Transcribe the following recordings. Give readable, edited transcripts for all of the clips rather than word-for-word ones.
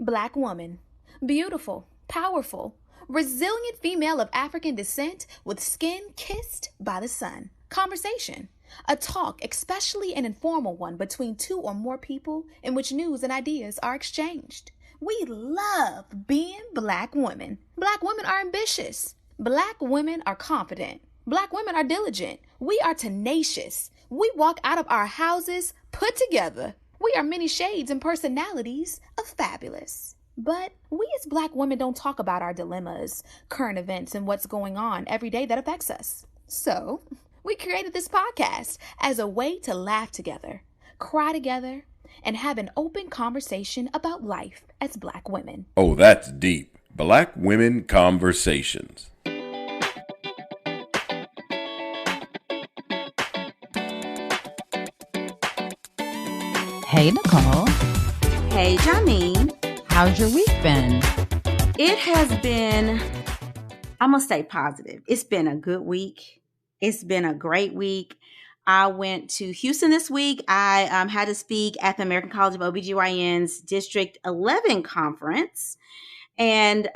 Black woman. Beautiful, powerful, resilient female of African descent with skin kissed by the sun. Conversation. A talk, especially an informal one between two or more people in which news and ideas are exchanged. We love being Black women. Black women are ambitious. Black women are confident. Black women are diligent. We are tenacious. We walk out of our houses put together. We are many shades and personalities of fabulous. But we as Black women don't talk about our dilemmas, current events, and what's going on every day that affects us. So, we created this podcast as a way to laugh together, cry together, and have an open conversation about life as Black women. Oh, that's deep. Black Women Conversations. Hey, Nicole. Hey, Janine. How's your week been? It has been, I'm going to stay positive. It's been a good week. It's been a great week. I went to Houston this week. I had to speak at the American College of OBGYN's District 11 conference. And,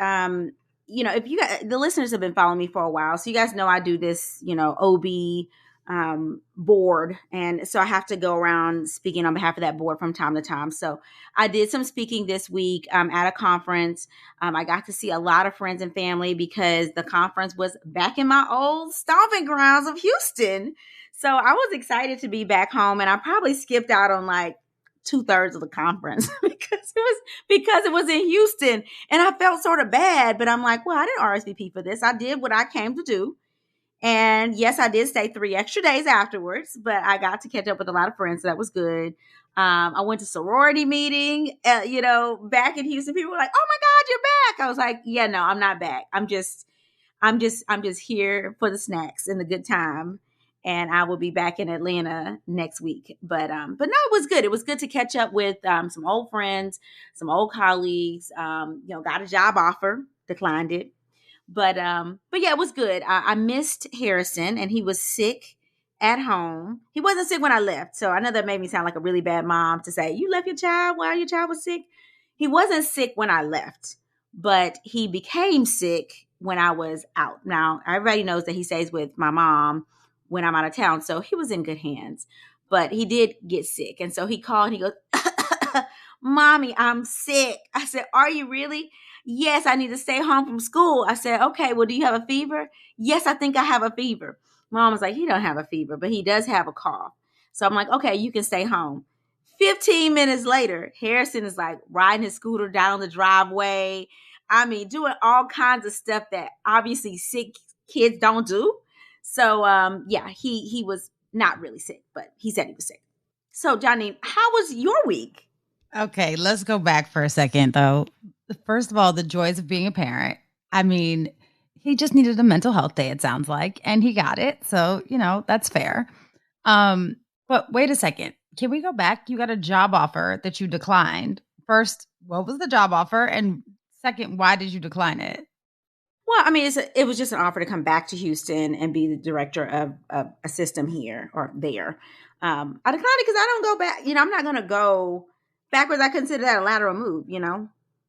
if you guys, the listeners have been following me for a while, so you guys know I do this, OB board. And so I have to go around speaking on behalf of that board from time to time. So I did some speaking this week at a conference. I got to see a lot of friends and family because the conference was back in my old stomping grounds of Houston. So I was excited to be back home, and I probably skipped out on like 2/3 of the conference because it was in Houston, and I felt sort of bad, but I'm like, well, I didn't RSVP for this. I did what I came to do. And yes, I did stay 3 extra days afterwards, but I got to catch up with a lot of friends. So that was good. I went to sorority meeting, back in Houston. People were like, "Oh my God, you're back." I was like, "Yeah, no, I'm not back. I'm just here for the snacks and the good time." And I will be back in Atlanta next week. But no, it was good. It was good to catch up with some old friends, some old colleagues. Got a job offer, declined it. But yeah, it was good. I missed Harrison, and he was sick at home. He wasn't sick when I left. So I know that made me sound like a really bad mom to say, you left your child while your child was sick. He wasn't sick when I left, but he became sick when I was out. Now, everybody knows that he stays with my mom when I'm out of town. So he was in good hands, but he did get sick. And so he called and he goes, "Mommy, I'm sick." I said, "Are you really?" "Yes, I need to stay home from school." I said, "Okay, well, do you have a fever?" "Yes, I think I have a fever." Mom was like, "He don't have a fever, but he does have a cough." So I'm like, "Okay, you can stay home." 15 minutes later, Harrison is like riding his scooter down the driveway. I mean, doing all kinds of stuff that obviously sick kids don't do. So, he was not really sick, but he said he was sick. So, Janine, how was your week? Okay, let's go back for a second, though. First of all, the joys of being a parent. I mean, he just needed a mental health day, it sounds like, and he got it. So, that's fair. But wait a second. Can we go back? You got a job offer that you declined. First, what was the job offer? And second, why did you decline it? Well, I mean, it was just an offer to come back to Houston and be the director of a system here or there. I declined it because I don't go back. I'm not going to go backwards. I consider that a lateral move.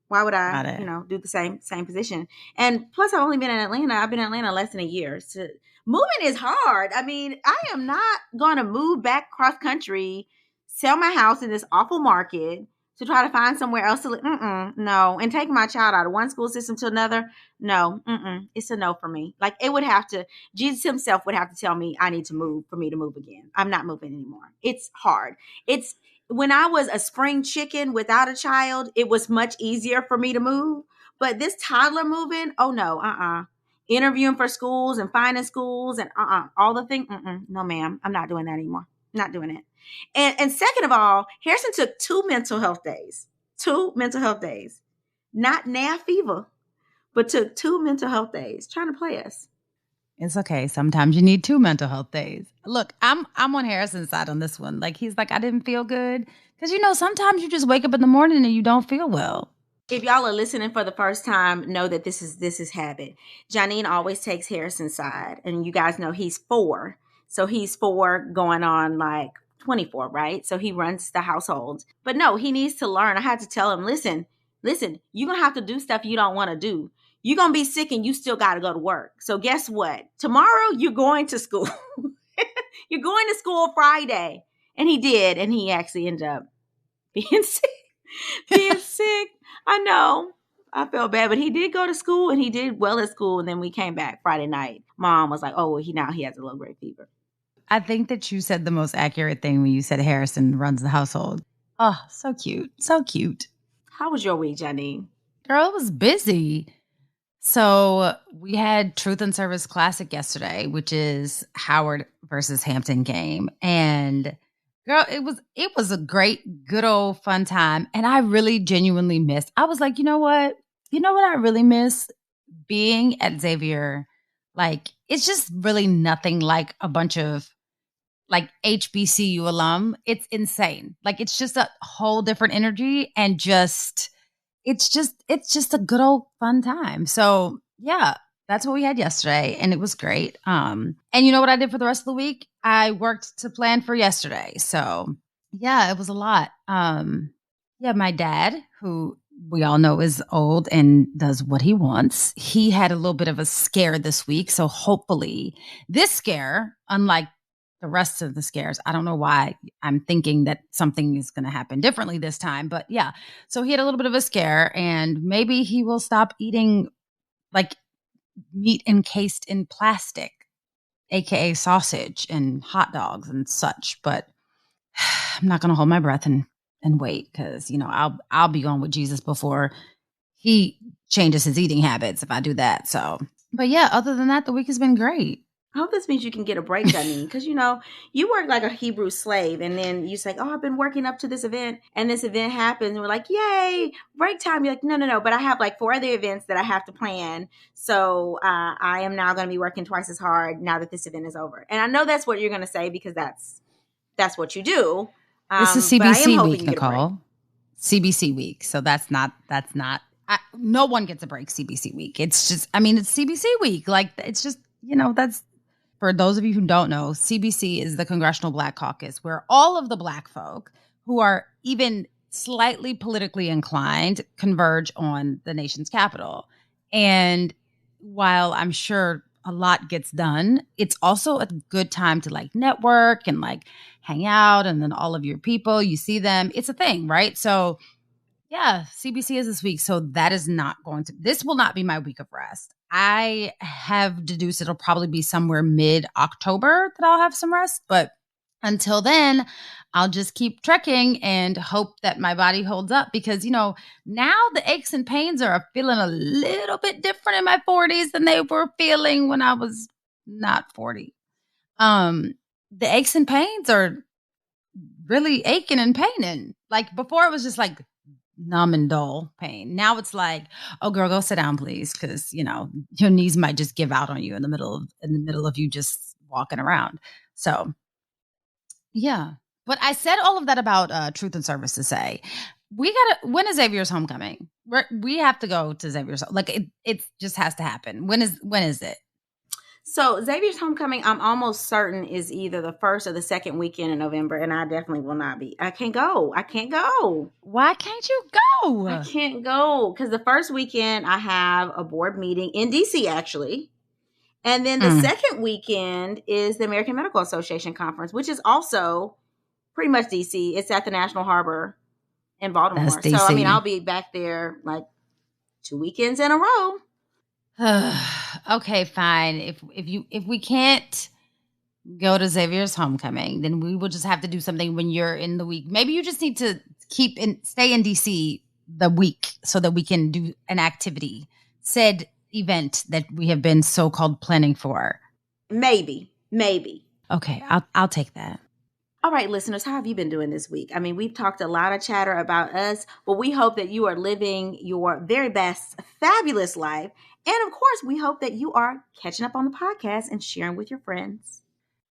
Why would I, do the same position? And plus, I've only been in Atlanta. I've been in Atlanta less than a year. So moving is hard. I mean, I am not going to move back cross country, sell my house in this awful market to try to find somewhere else to live. No. And take my child out of one school system to another. No, it's a no for me. Like Jesus himself would have to tell me I need to move for me to move again. I'm not moving anymore. It's hard. When I was a spring chicken without a child, it was much easier for me to move. But this toddler moving, oh no, interviewing for schools and finding schools and all the things. No, ma'am, I'm not doing that anymore. Not doing it. And second of all, Harrison took 2 mental health days. 2 mental health days. Not NAF fever, but took 2 mental health days trying to play us. It's okay. Sometimes you need 2 mental health days. Look, I'm on Harrison's side on this one. Like, he's like, I didn't feel good. Because, sometimes you just wake up in the morning and you don't feel well. If y'all are listening for the first time, know that this is habit. Janine always takes Harrison's side. And you guys know he's 4. So he's 4 going on like 24, right? So he runs the household. But no, he needs to learn. I had to tell him, listen, listen, you're going to have to do stuff you don't want to do. You're going to be sick and you still got to go to work. So guess what? Tomorrow you're going to school. You're going to school Friday. And he did. And he actually ended up being sick. I know. I felt bad, but he did go to school and he did well at school. And then we came back Friday night. Mom was like, oh, well, he has a low grade fever. I think that you said the most accurate thing when you said Harrison runs the household. Oh, so cute. So cute. How was your week, Janine? Girl, it was busy. So we had Truth and Service Classic yesterday, which is Howard versus Hampton game. And girl, it was a great, good old fun time. And I really genuinely missed. I was like, you know what? You know what I really miss? Being at Xavier. Like, it's just really nothing like a bunch of like HBCU alum. It's insane. Like, it's just a whole different energy and it's just a good old fun time. So yeah, that's what we had yesterday and it was great. And you know what I did for the rest of the week? I worked to plan for yesterday. So yeah, it was a lot. Yeah, my dad, who we all know is old and does what he wants. He had a little bit of a scare this week. So hopefully this scare, unlike the rest of the scares, I don't know why I'm thinking that something is going to happen differently this time, but yeah. So he had a little bit of a scare and maybe he will stop eating like meat encased in plastic, AKA sausage and hot dogs and such. But I'm not going to hold my breath and wait because, you know, I'll be going with Jesus before he changes his eating habits if I do that. So, but yeah, other than that, the week has been great. I hope this means you can get a break, Janine, because, you know, you work like a Hebrew slave and then you say, oh, I've been working up to this event and this event happens. And we're like, yay, break time. You're like, no. But I have like 4 other events that I have to plan. So I am now going to be working twice as hard now that this event is over. And I know that's what you're going to say because that's what you do. This is CBC week, Nicole. CBC week. So that's not, no one gets a break CBC week. It's just, I mean, it's CBC week. Like, it's just, you know, that's, for those of you who don't know, CBC is the Congressional Black Caucus, where all of the Black folk who are even slightly politically inclined converge on the nation's capital. And while I'm sure a lot gets done, it's also a good time to like network and like hang out. And then all of your people, you see them. It's a thing, right? So yeah, CBC is this week. So that is not this will not be my week of rest. I have deduced it'll probably be somewhere mid-October that I'll have some rest. But until then, I'll just keep trekking and hope that my body holds up because, you know, now the aches and pains are feeling a little bit different in my 40s than they were feeling when I was not 40. The aches and pains are really aching and paining. Like before it was just like numb and dull pain. Now it's like, oh girl, go sit down, please. Cause you know, your knees might just give out on you in the middle of you just walking around. So yeah. But I said all of that about Truth and Service to say, when is Xavier's homecoming? We have to go to Xavier's. Like it just has to happen. When is it? So Xavier's homecoming, I'm almost certain is either the first or the second weekend in November, and I definitely will not be. I can't go. Why can't you go? I can't go because the first weekend I have a board meeting in DC actually, and then the second weekend is the American Medical Association conference, which is also pretty much DC. It's at the National Harbor in Baltimore. That's DC. So I mean, I'll be back there like 2 weekends in a row. Okay, fine. If we can't go to Xavier's homecoming, then we will just have to do something when you're in the week. Maybe you just need to stay in DC the week so that we can do an activity, said event that we have been so-called planning for. Maybe. Okay, I'll take that. All right, listeners, how have you been doing this week? I mean, we've talked a lot of chatter about us, but we hope that you are living your very best, fabulous life. And of course, we hope that you are catching up on the podcast and sharing with your friends.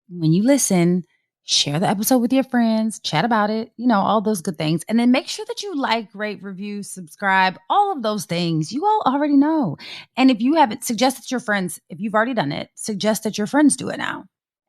When you listen, share the episode with your friends, chat about it, you know, all those good things. And then make sure that you like, rate, review, subscribe, all of those things. You all already know. And if you haven't, suggest that your friends, if you've already done it, suggest that your friends do it now.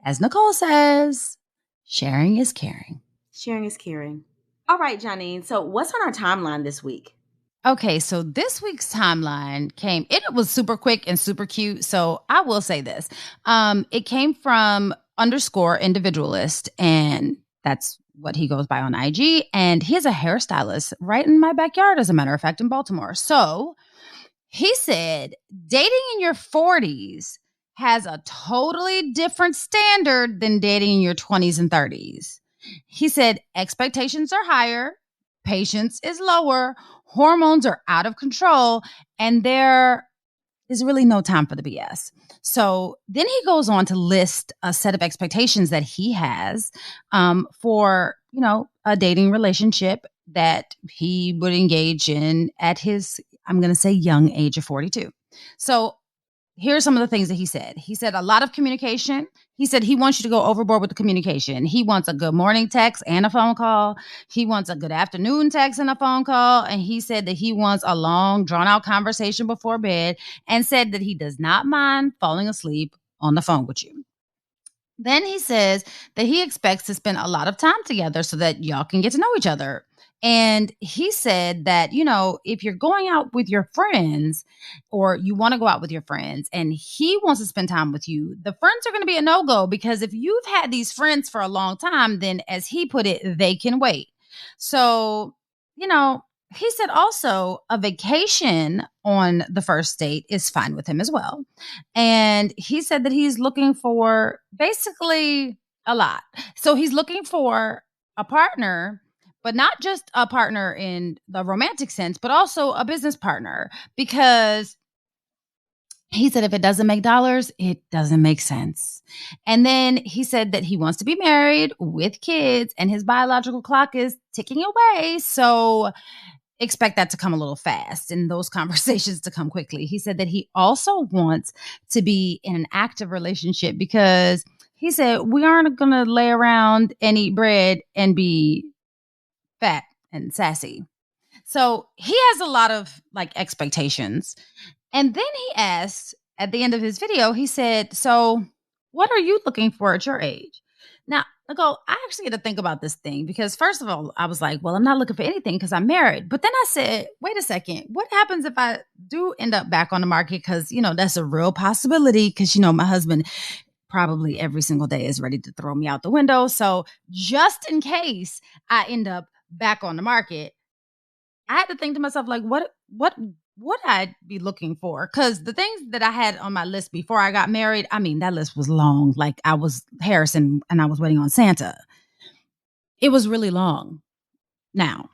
As Nicole says, sharing is caring. Sharing is caring. All right, Janine. So what's on our timeline this week? Okay, so this week's timeline it was super quick and super cute. So I will say this. It came from underscore individualist, and that's what he goes by on IG. And he's a hairstylist right in my backyard, as a matter of fact, in Baltimore. So he said dating in your 40s has a totally different standard than dating in your 20s and 30s. He said expectations are higher, patience is lower, hormones are out of control, and there is really no time for the BS. So then he goes on to list a set of expectations that he has for, a dating relationship that he would engage in at his, I'm going to say, young age of 42. So here's some of the things that he said. He said a lot of communication. He said he wants you to go overboard with the communication. He wants a good morning text and a phone call. He wants a good afternoon text and a phone call. And he said that he wants a long, drawn out conversation before bed, and said that he does not mind falling asleep on the phone with you. Then he says that he expects to spend a lot of time together so that y'all can get to know each other. And he said that, if you're going out with your friends, or you want to go out with your friends and he wants to spend time with you, the friends are going to be a no-go, because if you've had these friends for a long time, then as he put it, they can wait. So, he said also a vacation on the first date is fine with him as well. And he said that he's looking for basically a lot. So he's looking for a partner, but not just a partner in the romantic sense, but also a business partner, because he said if it doesn't make dollars, it doesn't make sense. And then he said that he wants to be married with kids and his biological clock is ticking away. So expect that to come a little fast and those conversations to come quickly. He said that he also wants to be in an active relationship, because he said we aren't going to lay around and eat bread and be fat and sassy. So he has a lot of expectations. And then he asked at the end of his video, he said, so what are you looking for at your age? Now, Nicole, I actually had to think about this thing, because first of all, I was like, well, I'm not looking for anything because I'm married. But then I said, wait a second, what happens if I do end up back on the market? Because, that's a real possibility, because, my husband probably every single day is ready to throw me out the window. So just in case I end up back on the market, I had to think to myself, what would I be looking for? Because the things that I had on my list before I got married, I mean, that list was long. Like I was Harrison and I was waiting on Santa. It was really long. Now,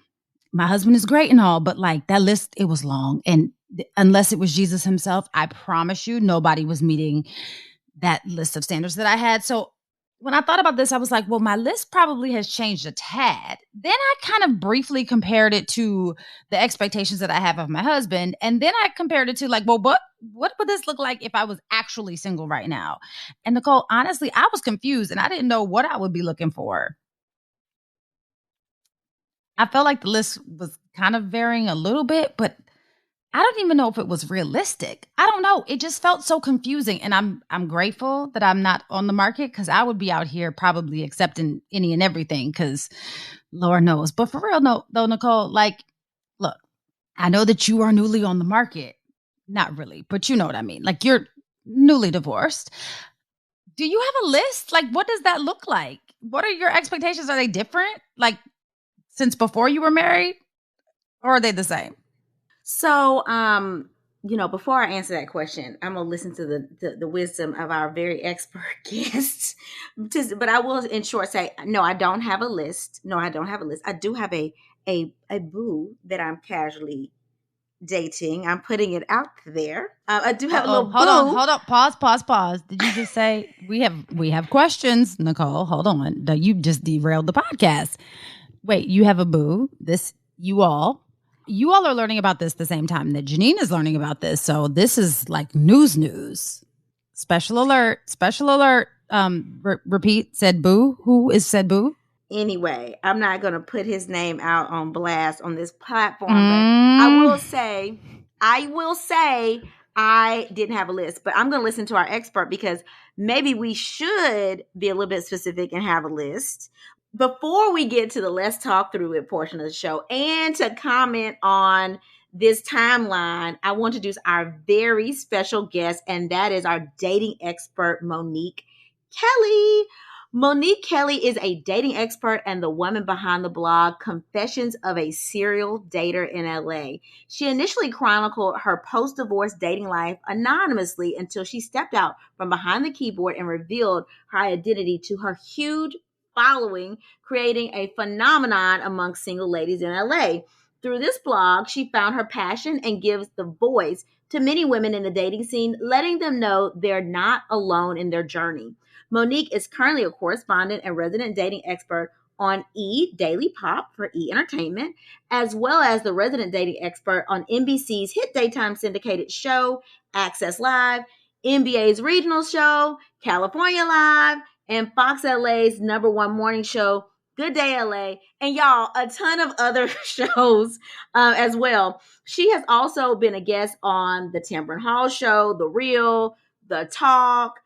my husband is great and all, but that list, it was long. And unless it was Jesus himself, I promise you, nobody was meeting that list of standards that I had. So when I thought about this, I was like, well, my list probably has changed a tad. Then I kind of briefly compared it to the expectations that I have of my husband. And then I compared it to well, what would this look like if I was actually single right now? And Nicole, honestly, I was confused and I didn't know what I would be looking for. I felt like the list was kind of varying a little bit, but I don't even know if it was realistic. I don't know. It just felt so confusing. And I'm grateful that I'm not on the market, because I would be out here probably accepting any and everything, because Lord knows. But for real, no, though, Nicole, look, I know that you are newly on the market. Not really, but you know what I mean. You're newly divorced. Do you have a list? What does that look like? What are your expectations? Are they different? Since before you were married? Or are they the same? So, before I answer that question, I'm gonna listen to the wisdom of our very expert guests. But I will, in short, say no. I don't have a list. No, I don't have a list. I do have a boo that I'm casually dating. I'm putting it out there. I do have a little boo. Hold on. Pause. Did you just say we have questions, Nicole? Hold on. No, you just derailed the podcast. Wait, you have a boo. You all are learning about this the same time that Janine is learning about this. So this is news. Special alert. Repeat, said boo. Who is said boo? Anyway, I'm not going to put his name out on blast on this platform, but I will say I didn't have a list, but I'm going to listen to our expert, because maybe we should be a little bit specific and have a list. Before we get to the let's talk through it portion of the show, and to comment on this timeline, I want to introduce our very special guest, and that is our dating expert, Monique Kelley. Monique Kelley is a dating expert and the woman behind the blog Confessions of a Serial Dater in LA. She initially chronicled her post-divorce dating life anonymously until she stepped out from behind the keyboard and revealed her identity to her huge following, creating a phenomenon among single ladies in LA. Through this blog, she found her passion and gives the voice to many women in the dating scene, letting them know they're not alone in their journey. Monique is currently a correspondent and resident dating expert on E! Daily Pop for E! Entertainment, as well as the resident dating expert on NBC's hit daytime syndicated show, Access Live, NBA's regional show, California Live, and Fox LA's #1 morning show, Good Day LA, and y'all, a ton of other shows as well. She has also been a guest on The Tamron Hall Show, The Real, The Talk.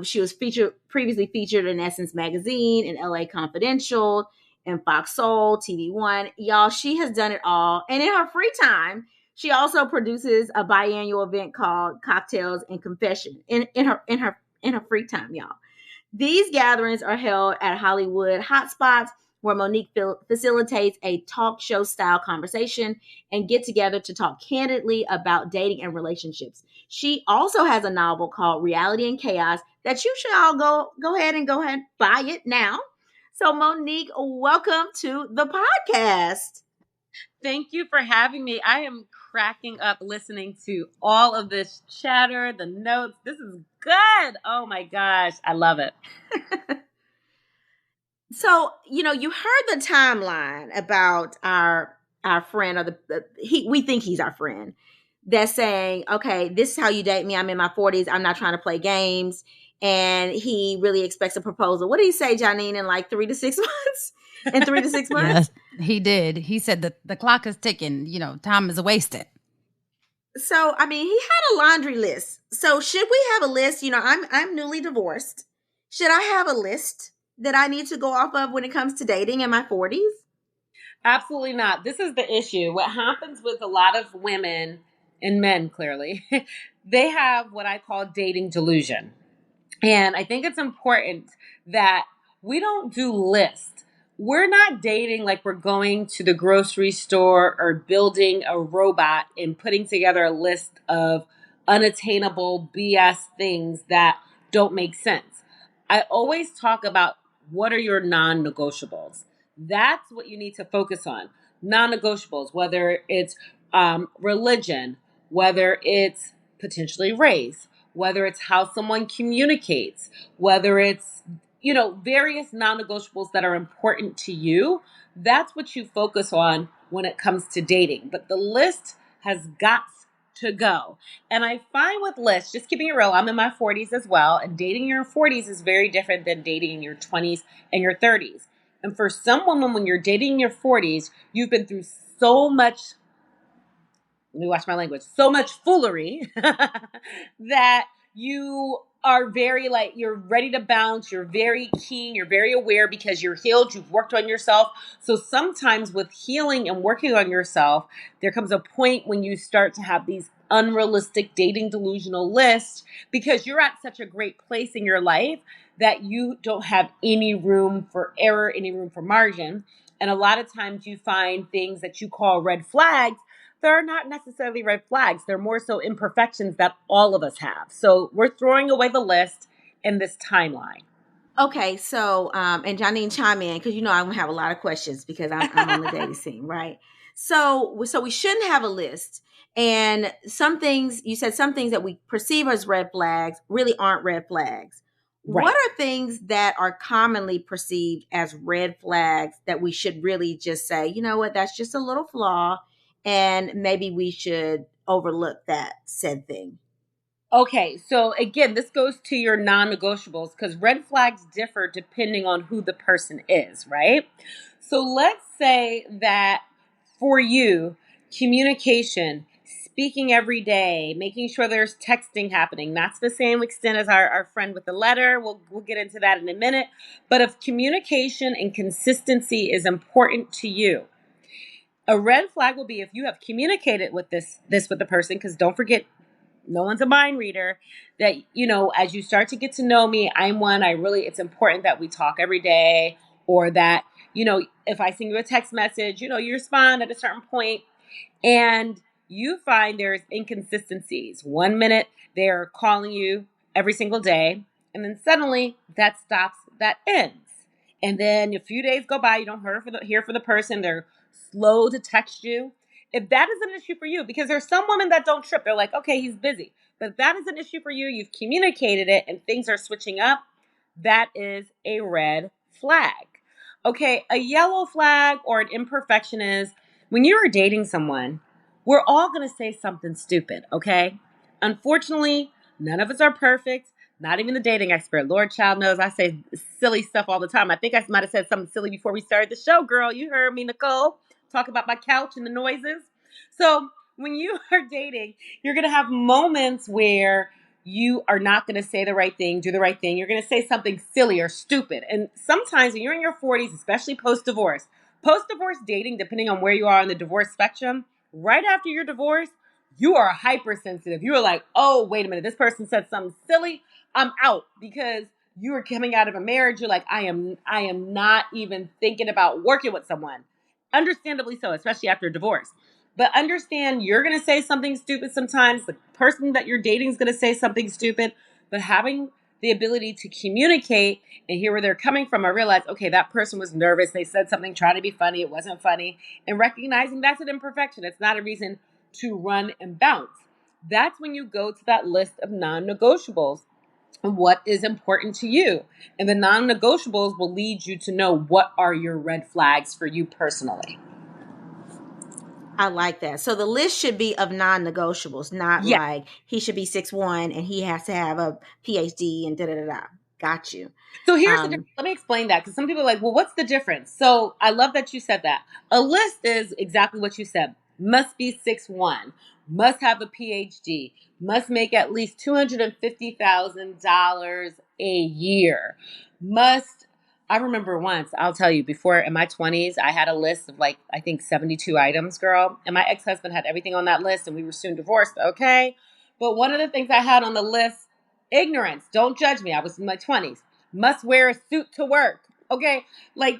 She was previously featured in Essence Magazine, in LA Confidential, in Fox Soul, TV One. Y'all, she has done it all. And in her free time, she also produces a biannual event called Cocktails and Confession in her free time, y'all. These gatherings are held at Hollywood hotspots where Monique facilitates a talk show style conversation and get together to talk candidly about dating and relationships. She also has a novel called Reality and Chaos that you should all go ahead and buy it now. So Monique, welcome to the podcast. Thank you for having me. I am cracking up listening to all of this chatter, the notes. This is good. Oh my gosh. I love it. So, you heard the timeline about our friend, or we think he's our friend, that's saying, okay, this is how you date me. I'm in my 40s. I'm not trying to play games. And he really expects a proposal. What did he say, Janine, in like 3 to 6 months? In 3 to 6 months? Yes, he did. He said that the clock is ticking. Time is wasted. So, I mean, he had a laundry list. So should we have a list? I'm newly divorced. Should I have a list that I need to go off of when it comes to dating in my 40s? Absolutely not. This is the issue. What happens with a lot of women and men, clearly, they have what I call dating delusion. And I think it's important that we don't do lists. We're not dating like we're going to the grocery store or building a robot and putting together a list of unattainable BS things that don't make sense. I always talk about what are your non-negotiables. That's what you need to focus on. Non-negotiables, whether it's religion, whether it's potentially race, whether it's how someone communicates, whether it's, various non-negotiables that are important to you. That's what you focus on when it comes to dating. But the list has got to go. And I find with lists, just keeping it real, I'm in my 40s as well. And dating in your 40s is very different than dating in your 20s and your 30s. And for some women, when you're dating in your 40s, you've been through so much, let me watch my language, so much foolery that you are very you're ready to bounce. You're very keen. You're very aware because you're healed. You've worked on yourself. So sometimes with healing and working on yourself, there comes a point when you start to have these unrealistic dating delusional lists because you're at such a great place in your life that you don't have any room for error, any room for margin. And a lot of times you find things that you call red flags. They're not necessarily red flags. They're more so imperfections that all of us have. So we're throwing away the list in this timeline. Okay, so and Janine, chime in because I'm gonna have a lot of questions because I'm on the dating scene, right? So we shouldn't have a list. And you said some things that we perceive as red flags really aren't red flags. Right. What are things that are commonly perceived as red flags that we should really just say, you know what, that's just a little flaw, and maybe we should overlook that said thing? Okay, so again, this goes to your non-negotiables because red flags differ depending on who the person is, right? So let's say that for you, communication, speaking every day, making sure there's texting happening, that's the same extent as our friend with the letter. We'll get into that in a minute. But if communication and consistency is important to you, A red flag will be if you have communicated with this with the person, because don't forget, no one's a mind reader, that, as you start to get to know me, it's important that we talk every day, or that, if I send you a text message, you respond at a certain point, and you find there's inconsistencies. 1 minute they're calling you every single day, and then suddenly that stops, that ends. And then a few days go by, you don't hear from the person, they're slow to text you. If that is an issue for you, because there's some women that don't trip, they're like, okay, he's busy. But if that is an issue for you, you've communicated it and things are switching up, that is a red flag. Okay, a yellow flag or an imperfection is when you are dating someone, we're all going to say something stupid, okay? Unfortunately, none of us are perfect. Not even the dating expert. Lord child knows I say silly stuff all the time. I think I might have said something silly before we started the show, girl. You heard me, Nicole, talk about my couch and the noises. So when you are dating, you're going to have moments where you are not going to say the right thing, do the right thing. You're going to say something silly or stupid. And sometimes when you're in your 40s, especially post-divorce dating, depending on where you are on the divorce spectrum, right after your divorce, you are hypersensitive. You are like, oh, wait a minute, this person said something silly, I'm out, because you are coming out of a marriage. You're like, I am not even thinking about working with someone. Understandably so, especially after a divorce. But understand, you're going to say something stupid sometimes. The person that you're dating is going to say something stupid. But having the ability to communicate and hear where they're coming from, I realized, okay, that person was nervous. They said something trying to be funny. It wasn't funny. And recognizing that's an imperfection. It's not a reason to run and bounce. That's when you go to that list of non-negotiables and what is important to you. And the non-negotiables will lead you to know what are your red flags for you personally. I like that. So the list should be of non-negotiables, not like he should be 6'1" and he has to have a PhD and da-da-da-da. Got you. So here's the difference. Let me explain that, because some people are like, well, what's the difference? So I love that you said that. A list is exactly what you said. Must be 6'1", must have a PhD, must make at least $250,000 a year, I remember once, I'll tell you, before in my 20s, I had a list of I think 72 items, girl. And my ex-husband had everything on that list and we were soon divorced, okay? But one of the things I had on the list, ignorance, don't judge me. I was in my 20s. Must wear a suit to work, okay?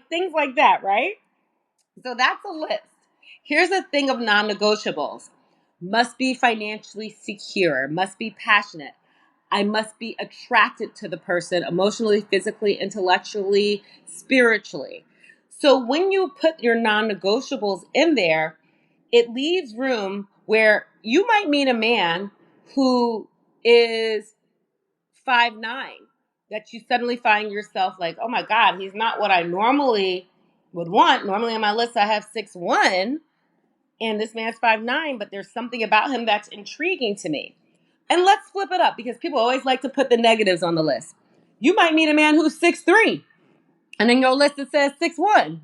Things like that, right? So that's a list. Here's the thing of non-negotiables. Must be financially secure, must be passionate. I must be attracted to the person emotionally, physically, intellectually, spiritually. So when you put your non-negotiables in there, it leaves room where you might meet a man who is 5'9", that you suddenly find yourself like, oh my God, he's not what I normally would want. Normally on my list, I have 6'1", and this man's 5'9", but there's something about him that's intriguing to me. And let's flip it up, because people always like to put the negatives on the list. You might meet a man who's 6'3", and in your list it says 6'1".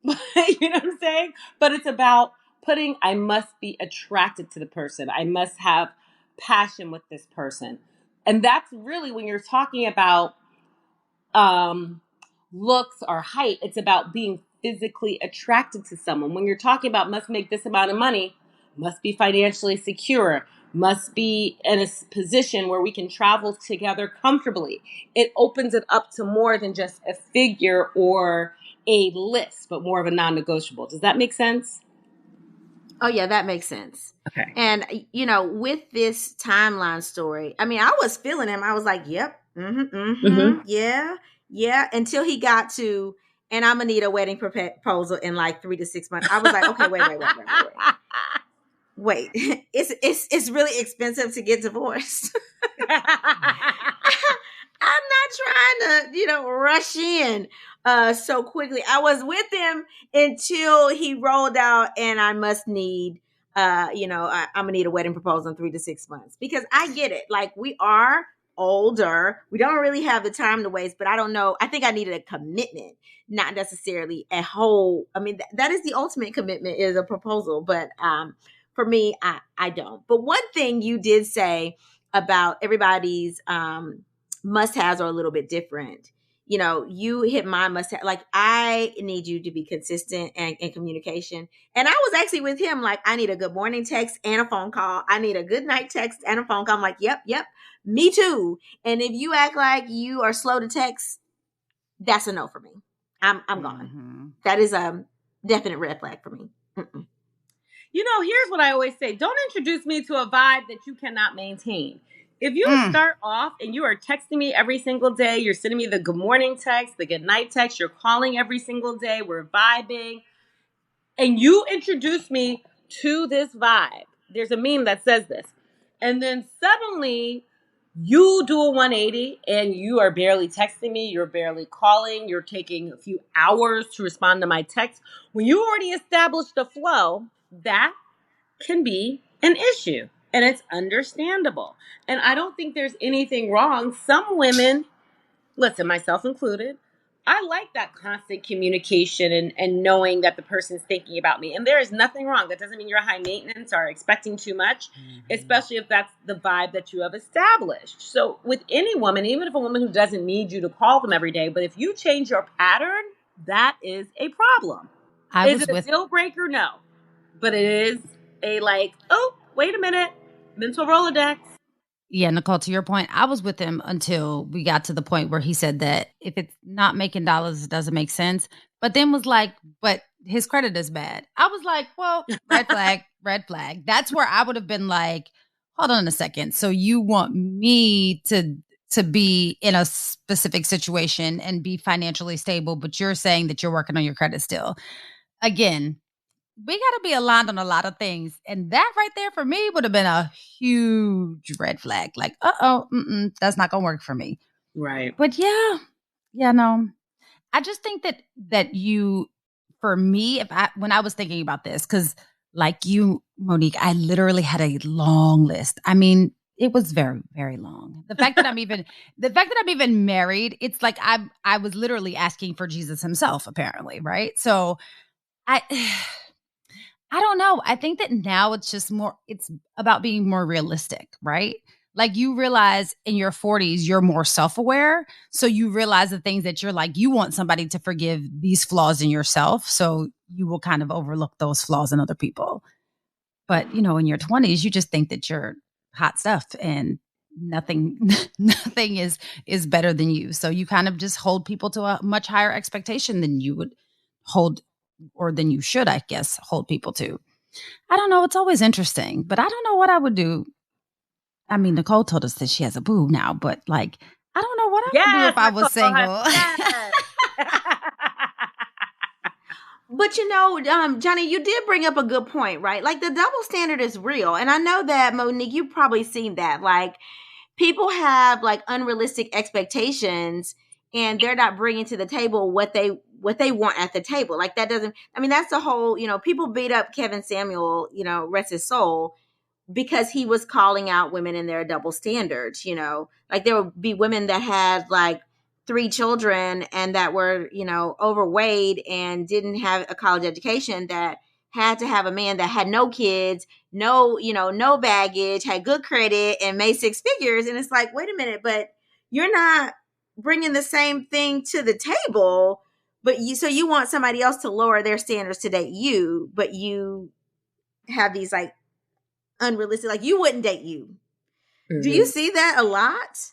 You know what I'm saying? But it's about putting, I must be attracted to the person. I must have passion with this person. And that's really when you're talking about looks or height, it's about being physically attracted to someone. When you're talking about must make this amount of money, must be financially secure, must be in a position where we can travel together comfortably. It opens it up to more than just a figure or a list, but more of a non-negotiable. Does that make sense? Oh, yeah, that makes sense. Okay. And, with this timeline story, I was feeling him. I was like, yep, yeah, until he got to, and I'm going to need a wedding proposal in 3 to 6 months. I was like, okay, wait. It's really expensive to get divorced. I'm not trying to, rush in so quickly. I was with him until he rolled out, and I must need, I'm gonna need a wedding proposal in 3 to 6 months, because I get it. We are older. We don't really have the time to waste, but I don't know. I think I needed a commitment, not necessarily a whole. That is the ultimate commitment, is a proposal. But for me, I don't. But one thing you did say about everybody's must-haves are a little bit different you hit my must have. Like, I need you to be consistent and in communication. And I was actually with him, like, I need a good morning text and a phone call. I need a good night text and a phone call. I'm like, yep, me too. And if you act like you are slow to text, that's a no for me. I'm gone. Mm-hmm. That is a definite red flag for me. Mm-mm. Here's what I always say. Don't introduce me to a vibe that you cannot maintain. If you start off and you are texting me every single day, you're sending me the good morning text, the good night text, you're calling every single day, we're vibing, and you introduce me to this vibe. There's a meme that says this. And then suddenly you do a 180 and you are barely texting me, you're barely calling, you're taking a few hours to respond to my text. When you already established a flow, that can be an issue, and it's understandable. And I don't think there's anything wrong. Some women, listen, myself included, I like that constant communication and knowing that the person's thinking about me. And there is nothing wrong. That doesn't mean you're high maintenance or expecting too much, especially if that's the vibe that you have established. So with any woman, even if a woman who doesn't need you to call them every day, but if you change your pattern, that is a problem. Is it a deal breaker? No. But it is a like, oh, wait a minute, mental Rolodex. Yeah, Nicole, to your point, I was with him until we got to the point where he said that if it's not making dollars, it doesn't make sense. But then was like, but his credit is bad. I was like, well, red flag, red flag. That's where I would have been like, hold on a second. So you want me to be in a specific situation and be financially stable, but you're saying that you're working on your credit still. Again, we got to be aligned on a lot of things. And that right there for me would have been a huge red flag. Like, that's not going to work for me. Right. But no. I just think that you, for me, when I was thinking about this, because like you, Monique, I literally had a long list. I mean, it was very, very long. The fact that I'm even married, it's like I was literally asking for Jesus himself, apparently, right? So I don't know. I think that now it's about being more realistic, right? Like you realize in your 40s, you're more self-aware. So you realize the things that you're like, you want somebody to forgive these flaws in yourself. So you will kind of overlook those flaws in other people. But, in your 20s, you just think that you're hot stuff and nothing is better than you. So you kind of just hold people to a much higher expectation than you would hold, or than you should, I guess, hold people to. I don't know. It's always interesting, but I don't know what I would do. I mean, Nicole told us that she has a boo now, but like, I don't know what I would do if I was single. But Johnny, you did bring up a good point, right? Like the double standard is real. And I know that, Monique, you've probably seen that. Like people have like unrealistic expectations and they're not bringing to the table what they want at the table. Like that's the whole, people beat up Kevin Samuel, rest his soul, because he was calling out women in their double standards, like there would be women that had like 3 children and that were, overweight and didn't have a college education, that had to have a man that had no kids, no baggage, had good credit and made 6 figures. And it's like, wait a minute, but you're not bringing the same thing to the table, but you want somebody else to lower their standards to date you, but you have these like unrealistic, like you wouldn't date you. Mm-hmm. Do you see that a lot?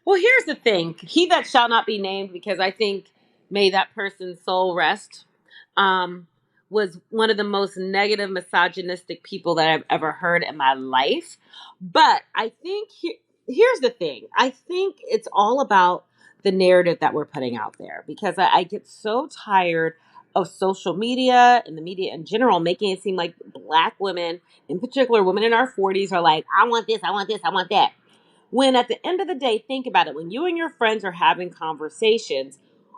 Well, here's the thing. He that shall not be named, because I think may that person's soul rest, was one of the most negative, misogynistic people that I've ever heard in my life. But I think here's the thing. I think it's all about the narrative that we're putting out there, because I get so tired of social media and the media in general making it seem like Black women, in particular women in our 40s, are like, I want this, I want this, I want that. When at the end of the day, think about it. When you and your friends are having conversations,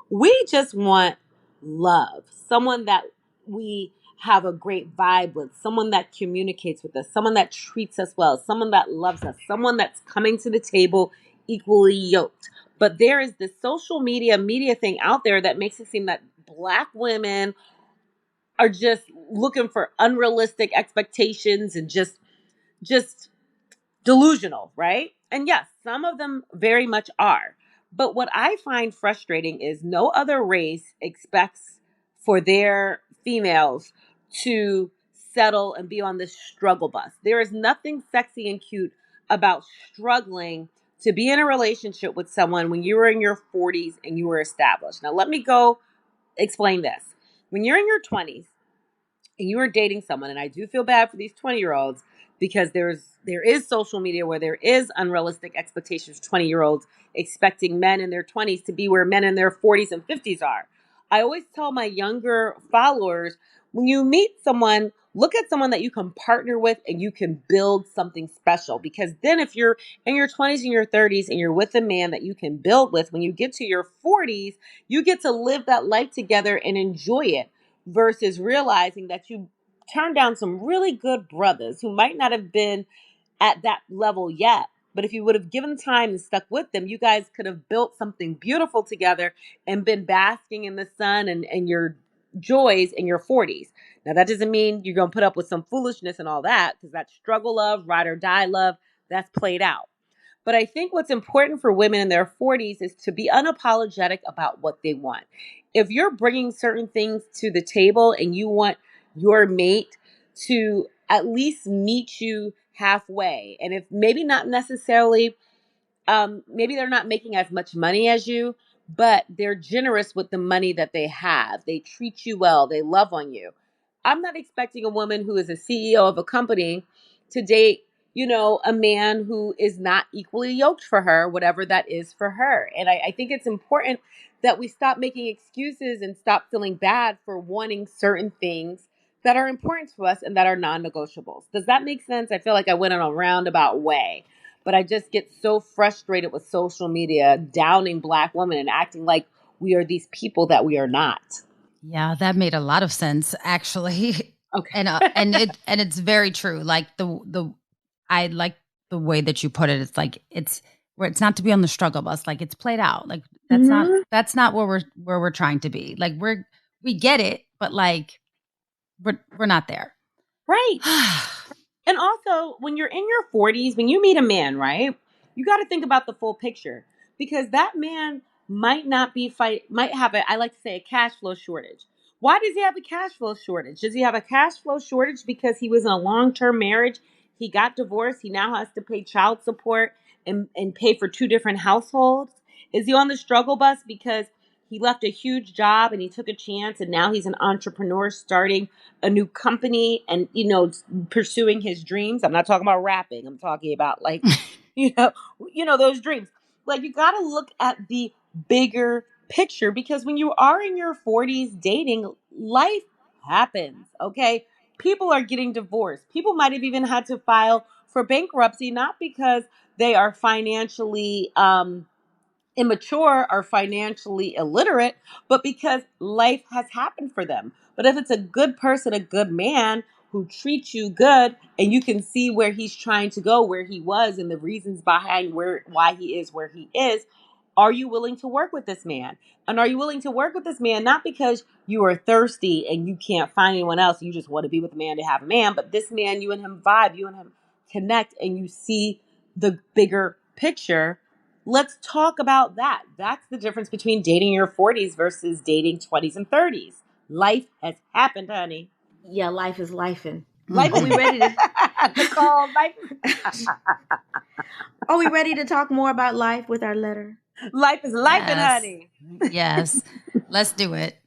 we just want love. Someone that we have a great vibe with, someone that communicates with us, someone that treats us well, someone that loves us, someone that's coming to the table equally yoked. But there is this social media thing out there that makes it seem that Black women are just looking for unrealistic expectations and just delusional, right? And yes, some of them very much are. But what I find frustrating is no other race expects for their females to settle and be on this struggle bus. There is nothing sexy and cute about struggling to be in a relationship with someone when you were in your 40s and you were established. Now, let me go explain this. When you're in your 20s, and you are dating someone, and I do feel bad for these 20-year-olds because there is social media where there is unrealistic expectations of 20-year-olds expecting men in their 20s to be where men in their 40s and 50s are. I always tell my younger followers, when you meet someone, look at someone that you can partner with and you can build something special, because then if you're in your 20s and your 30s and you're with a man that you can build with, when you get to your 40s, you get to live that life together and enjoy it, versus realizing that you turned down some really good brothers who might not have been at that level yet. But if you would have given time and stuck with them, you guys could have built something beautiful together and been basking in the sun and your joys in your 40s. Now, that doesn't mean you're going to put up with some foolishness and all that, because that struggle love, ride or die love, that's played out. But I think what's important for women in their 40s is to be unapologetic about what they want. If you're bringing certain things to the table and you want your mate to at least meet you halfway, and if maybe not necessarily, maybe they're not making as much money as you, but they're generous with the money that they have. They treat you well. They love on you. I'm not expecting a woman who is a CEO of a company to date, a man who is not equally yoked for her, whatever that is for her. And I think it's important that we stop making excuses and stop feeling bad for wanting certain things that are important to us and that are non-negotiables. Does that make sense? I feel like I went on a roundabout way, but I just get so frustrated with social media downing Black women and acting like we are these people that we are not. Yeah, that made a lot of sense, actually. Okay. And it's very true. Like I like the way that you put it. It's like it's not to be on the struggle bus. Like it's played out. Like that's not where we're trying to be. Like we get it, but like we're not there. Right. And also, when you're in your 40s, when you meet a man, right, you got to think about the full picture, because that man might have I like to say, a cash flow shortage. Why does he have a cash flow shortage? Does he have a cash flow shortage because he was in a long-term marriage? He got divorced. He now has to pay child support and pay for two different households. Is he on the struggle bus because he left a huge job and he took a chance and now he's an entrepreneur starting a new company and, pursuing his dreams? I'm not talking about rapping. I'm talking about like, those dreams. Like, you got to look at the bigger picture, because when you are in your 40s dating, life happens. Okay. People are getting divorced. People might have even had to file for bankruptcy, not because they are financially, immature or financially illiterate, but because life has happened for them. But if it's a good person, a good man who treats you good, and you can see where he's trying to go, where he was, and the reasons behind why he is where he is, are you willing to work with this man? And are you willing to work with this man not because you are thirsty and you can't find anyone else, you just want to be with a man to have a man, but this man, you and him vibe, you and him connect, and you see the bigger picture. Let's talk about that. That's the difference between dating your 40s versus dating 20s and 30s. Life has happened, honey. Yeah, life is lifing. Life Are we ready to Nicole, Are we ready to talk more about life with our letter? life is lifing, honey. Yes. Let's do it.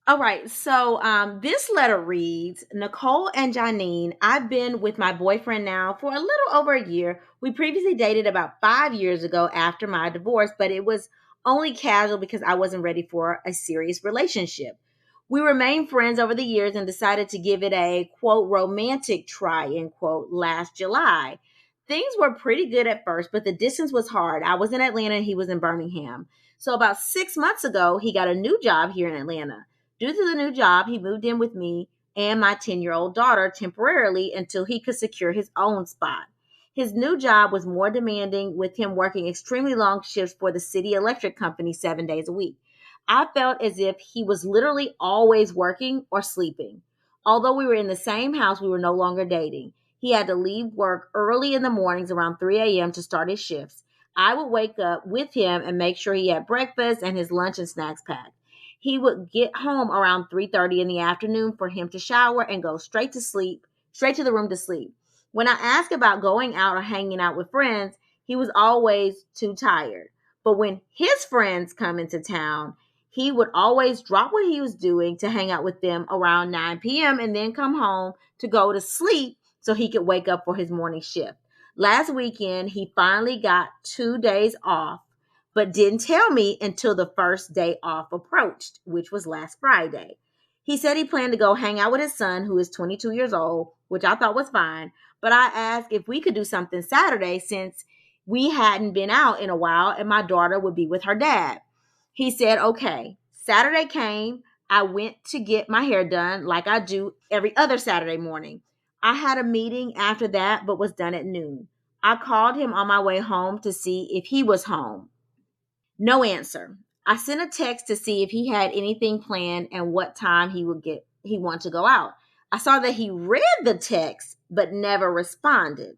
All right. So this letter reads, Nicole and Janine, I've been with my boyfriend now for a little over a year. We previously dated about 5 years ago after my divorce, but it was only casual because I wasn't ready for a serious relationship. We remained friends over the years and decided to give it a, quote, romantic try, end quote, last July. Things were pretty good at first, but the distance was hard. I was in Atlanta and he was in Birmingham. So about 6 months ago, he got a new job here in Atlanta. Due to the new job, he moved in with me and my 10-year-old daughter temporarily until he could secure his own spot. His new job was more demanding, with him working extremely long shifts for the city electric company 7 days a week. I felt as if he was literally always working or sleeping. Although we were in the same house, we were no longer dating. He had to leave work early in the mornings around 3 a.m. to start his shifts. I would wake up with him and make sure he had breakfast and his lunch and snacks packed. He would get home around 3:30 in the afternoon for him to shower and go straight to sleep, straight to the room to sleep. When I asked about going out or hanging out with friends, he was always too tired. But when his friends come into town, he would always drop what he was doing to hang out with them around 9 p.m. and then come home to go to sleep so he could wake up for his morning shift. Last weekend, he finally got 2 days off, but didn't tell me until the first day off approached, which was last Friday. He said he planned to go hang out with his son, who is 22 years old, which I thought was fine. But I asked if we could do something Saturday since we hadn't been out in a while and my daughter would be with her dad. He said, okay. Saturday came. I went to get my hair done like I do every other Saturday morning. I had a meeting after that, but was done at noon. I called him on my way home to see if he was home. No answer. I sent a text to see if he had anything planned and what time he want to go out. I saw that he read the text, but never responded.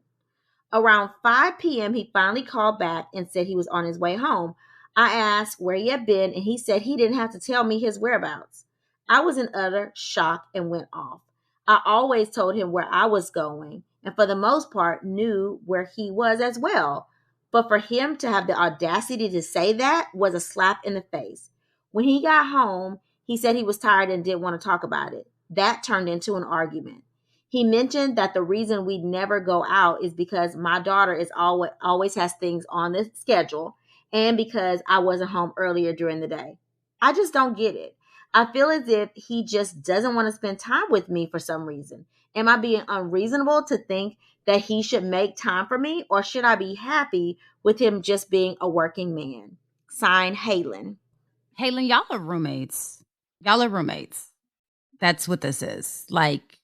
Around 5 p.m., he finally called back and said he was on his way home. I asked where he had been, and he said he didn't have to tell me his whereabouts. I was in utter shock and went off. I always told him where I was going, and for the most part knew where he was as well. But for him to have the audacity to say that was a slap in the face. When he got home, he said he was tired and didn't want to talk about it. That turned into an argument. He mentioned that the reason we never go out is because my daughter is always has things on the schedule and because I wasn't home earlier during the day. I just don't get it. I feel as if he just doesn't want to spend time with me for some reason. Am I being unreasonable to think that he should make time for me, or should I be happy with him just being a working man? Signed, Halen. Halen, y'all are roommates. Y'all are roommates. That's what this is. Like,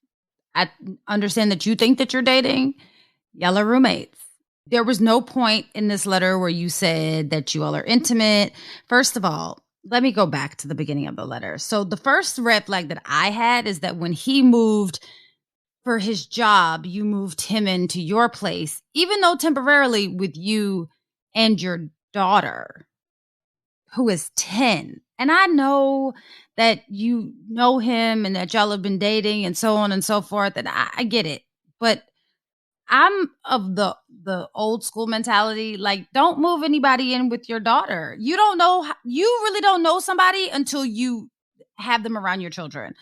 I understand that you think that you're dating. Y'all are roommates. There was no point in this letter where you said that you all are intimate. First of all, let me go back to the beginning of the letter. So the first red flag that I had is that when he moved for his job, you moved him into your place, even though temporarily with you and your daughter, who is 10. And I know that you know him and that y'all have been dating and so on and so forth. And I get it. But I'm of the old school mentality. Like, don't move anybody in with your daughter. You don't know. You really don't know somebody until you have them around your children.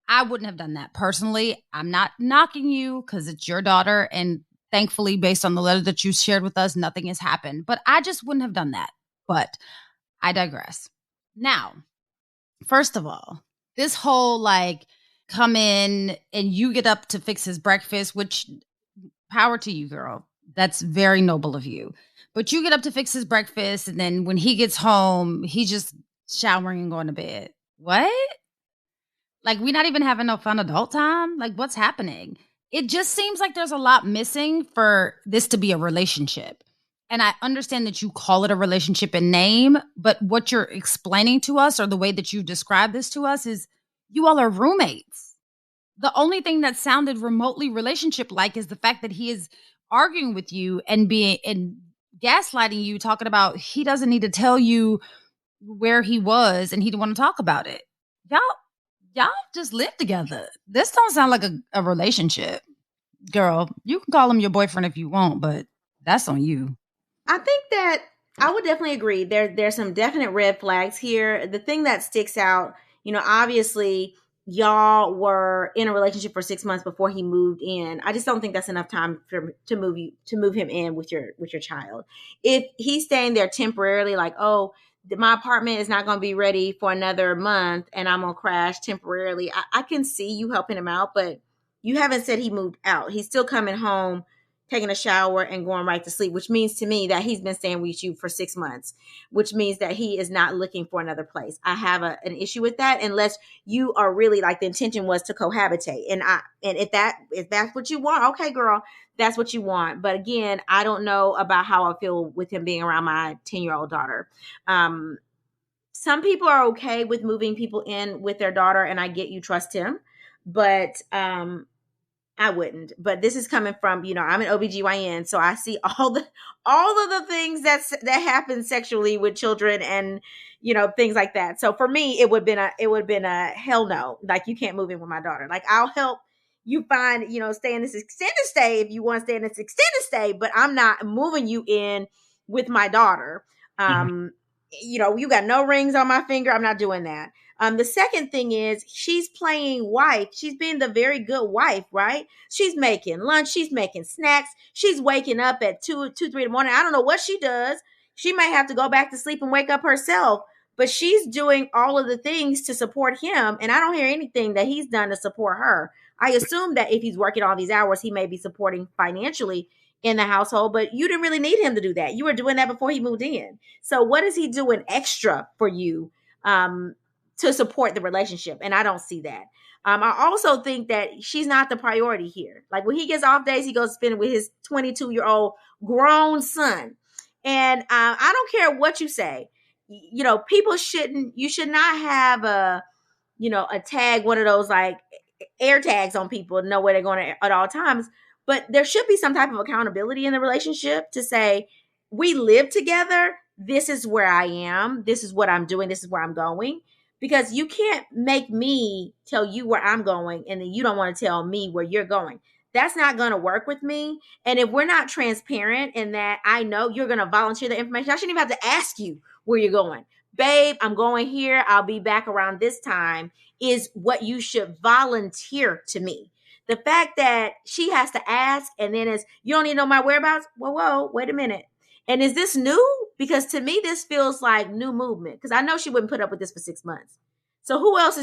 I wouldn't have done that personally. I'm not knocking you because it's your daughter. And thankfully, based on the letter that you shared with us, nothing has happened. But I just wouldn't have done that. But I digress. Now, first of all, this whole like come in and you get up to fix his breakfast, which power to you, girl. That's very noble of you. But you get up to fix his breakfast, and then when he gets home, he's just showering and going to bed. What? Like, we're not even having no fun adult time? Like, what's happening? It just seems like there's a lot missing for this to be a relationship. And I understand that you call it a relationship in name, but what you're explaining to us, or the way that you describe this to us, is you all are roommates. The only thing that sounded remotely relationship-like is the fact that he is arguing with you and gaslighting you, talking about he doesn't need to tell you where he was and he didn't want to talk about it. Y'all just live together. This don't sound like a relationship. Girl, you can call him your boyfriend if you want, but that's on you. I think that I would definitely agree. There's some definite red flags here. The thing that sticks out, obviously y'all were in a relationship for 6 months before he moved in. I just don't think that's enough time to move him in with your child. If he's staying there temporarily, like, oh, my apartment is not going to be ready for another month and I'm going to crash temporarily, I can see you helping him out, but you haven't said he moved out. He's still coming home, taking a shower and going right to sleep, which means to me that he's been staying with you for 6 months, which means that he is not looking for another place. I have an issue with that, unless you are really like the intention was to cohabitate. And if that's what you want, okay, girl, that's what you want. But again, I don't know about how I feel with him being around my 10-year-old daughter. Some people are okay with moving people in with their daughter, and I get you trust him, but I wouldn't. But this is coming from, I'm an OBGYN, so I see all of the things that happen sexually with children and things like that. So for me, it would have been a hell no. Like, you can't move in with my daughter. Like, I'll help you find, stay in this extended stay if you want to stay in this extended stay, but I'm not moving you in with my daughter. You got no rings on my finger. I'm not doing that. The second thing is, she's playing wife. She's being the very good wife, right? She's making lunch. She's making snacks. She's waking up at 2, 3 in the morning. I don't know what she does. She might have to go back to sleep and wake up herself, but she's doing all of the things to support him. And I don't hear anything that he's done to support her. I assume that if he's working all these hours, he may be supporting financially in the household, but you didn't really need him to do that. You were doing that before he moved in. So what is he doing extra for you to support the relationship? And I don't see that. I also think that she's not the priority here. Like, when he gets off days, he goes spend with his 22-year-old grown son. And I don't care what you say. You should not have a tag, one of those like air tags on people to know where they're going at all times. But there should be some type of accountability in the relationship to say, we live together. This is where I am. This is what I'm doing. This is where I'm going. Because you can't make me tell you where I'm going and then you don't want to tell me where you're going. That's not going to work with me. And if we're not transparent in that I know you're going to volunteer the information, I shouldn't even have to ask you where you're going. Babe, I'm going here. I'll be back around this time, is what you should volunteer to me. The fact that she has to ask and then is, you don't need to know my whereabouts. Whoa, wait a minute. And is this new? Because to me, this feels like new movement. Because I know she wouldn't put up with this for 6 months. So who else are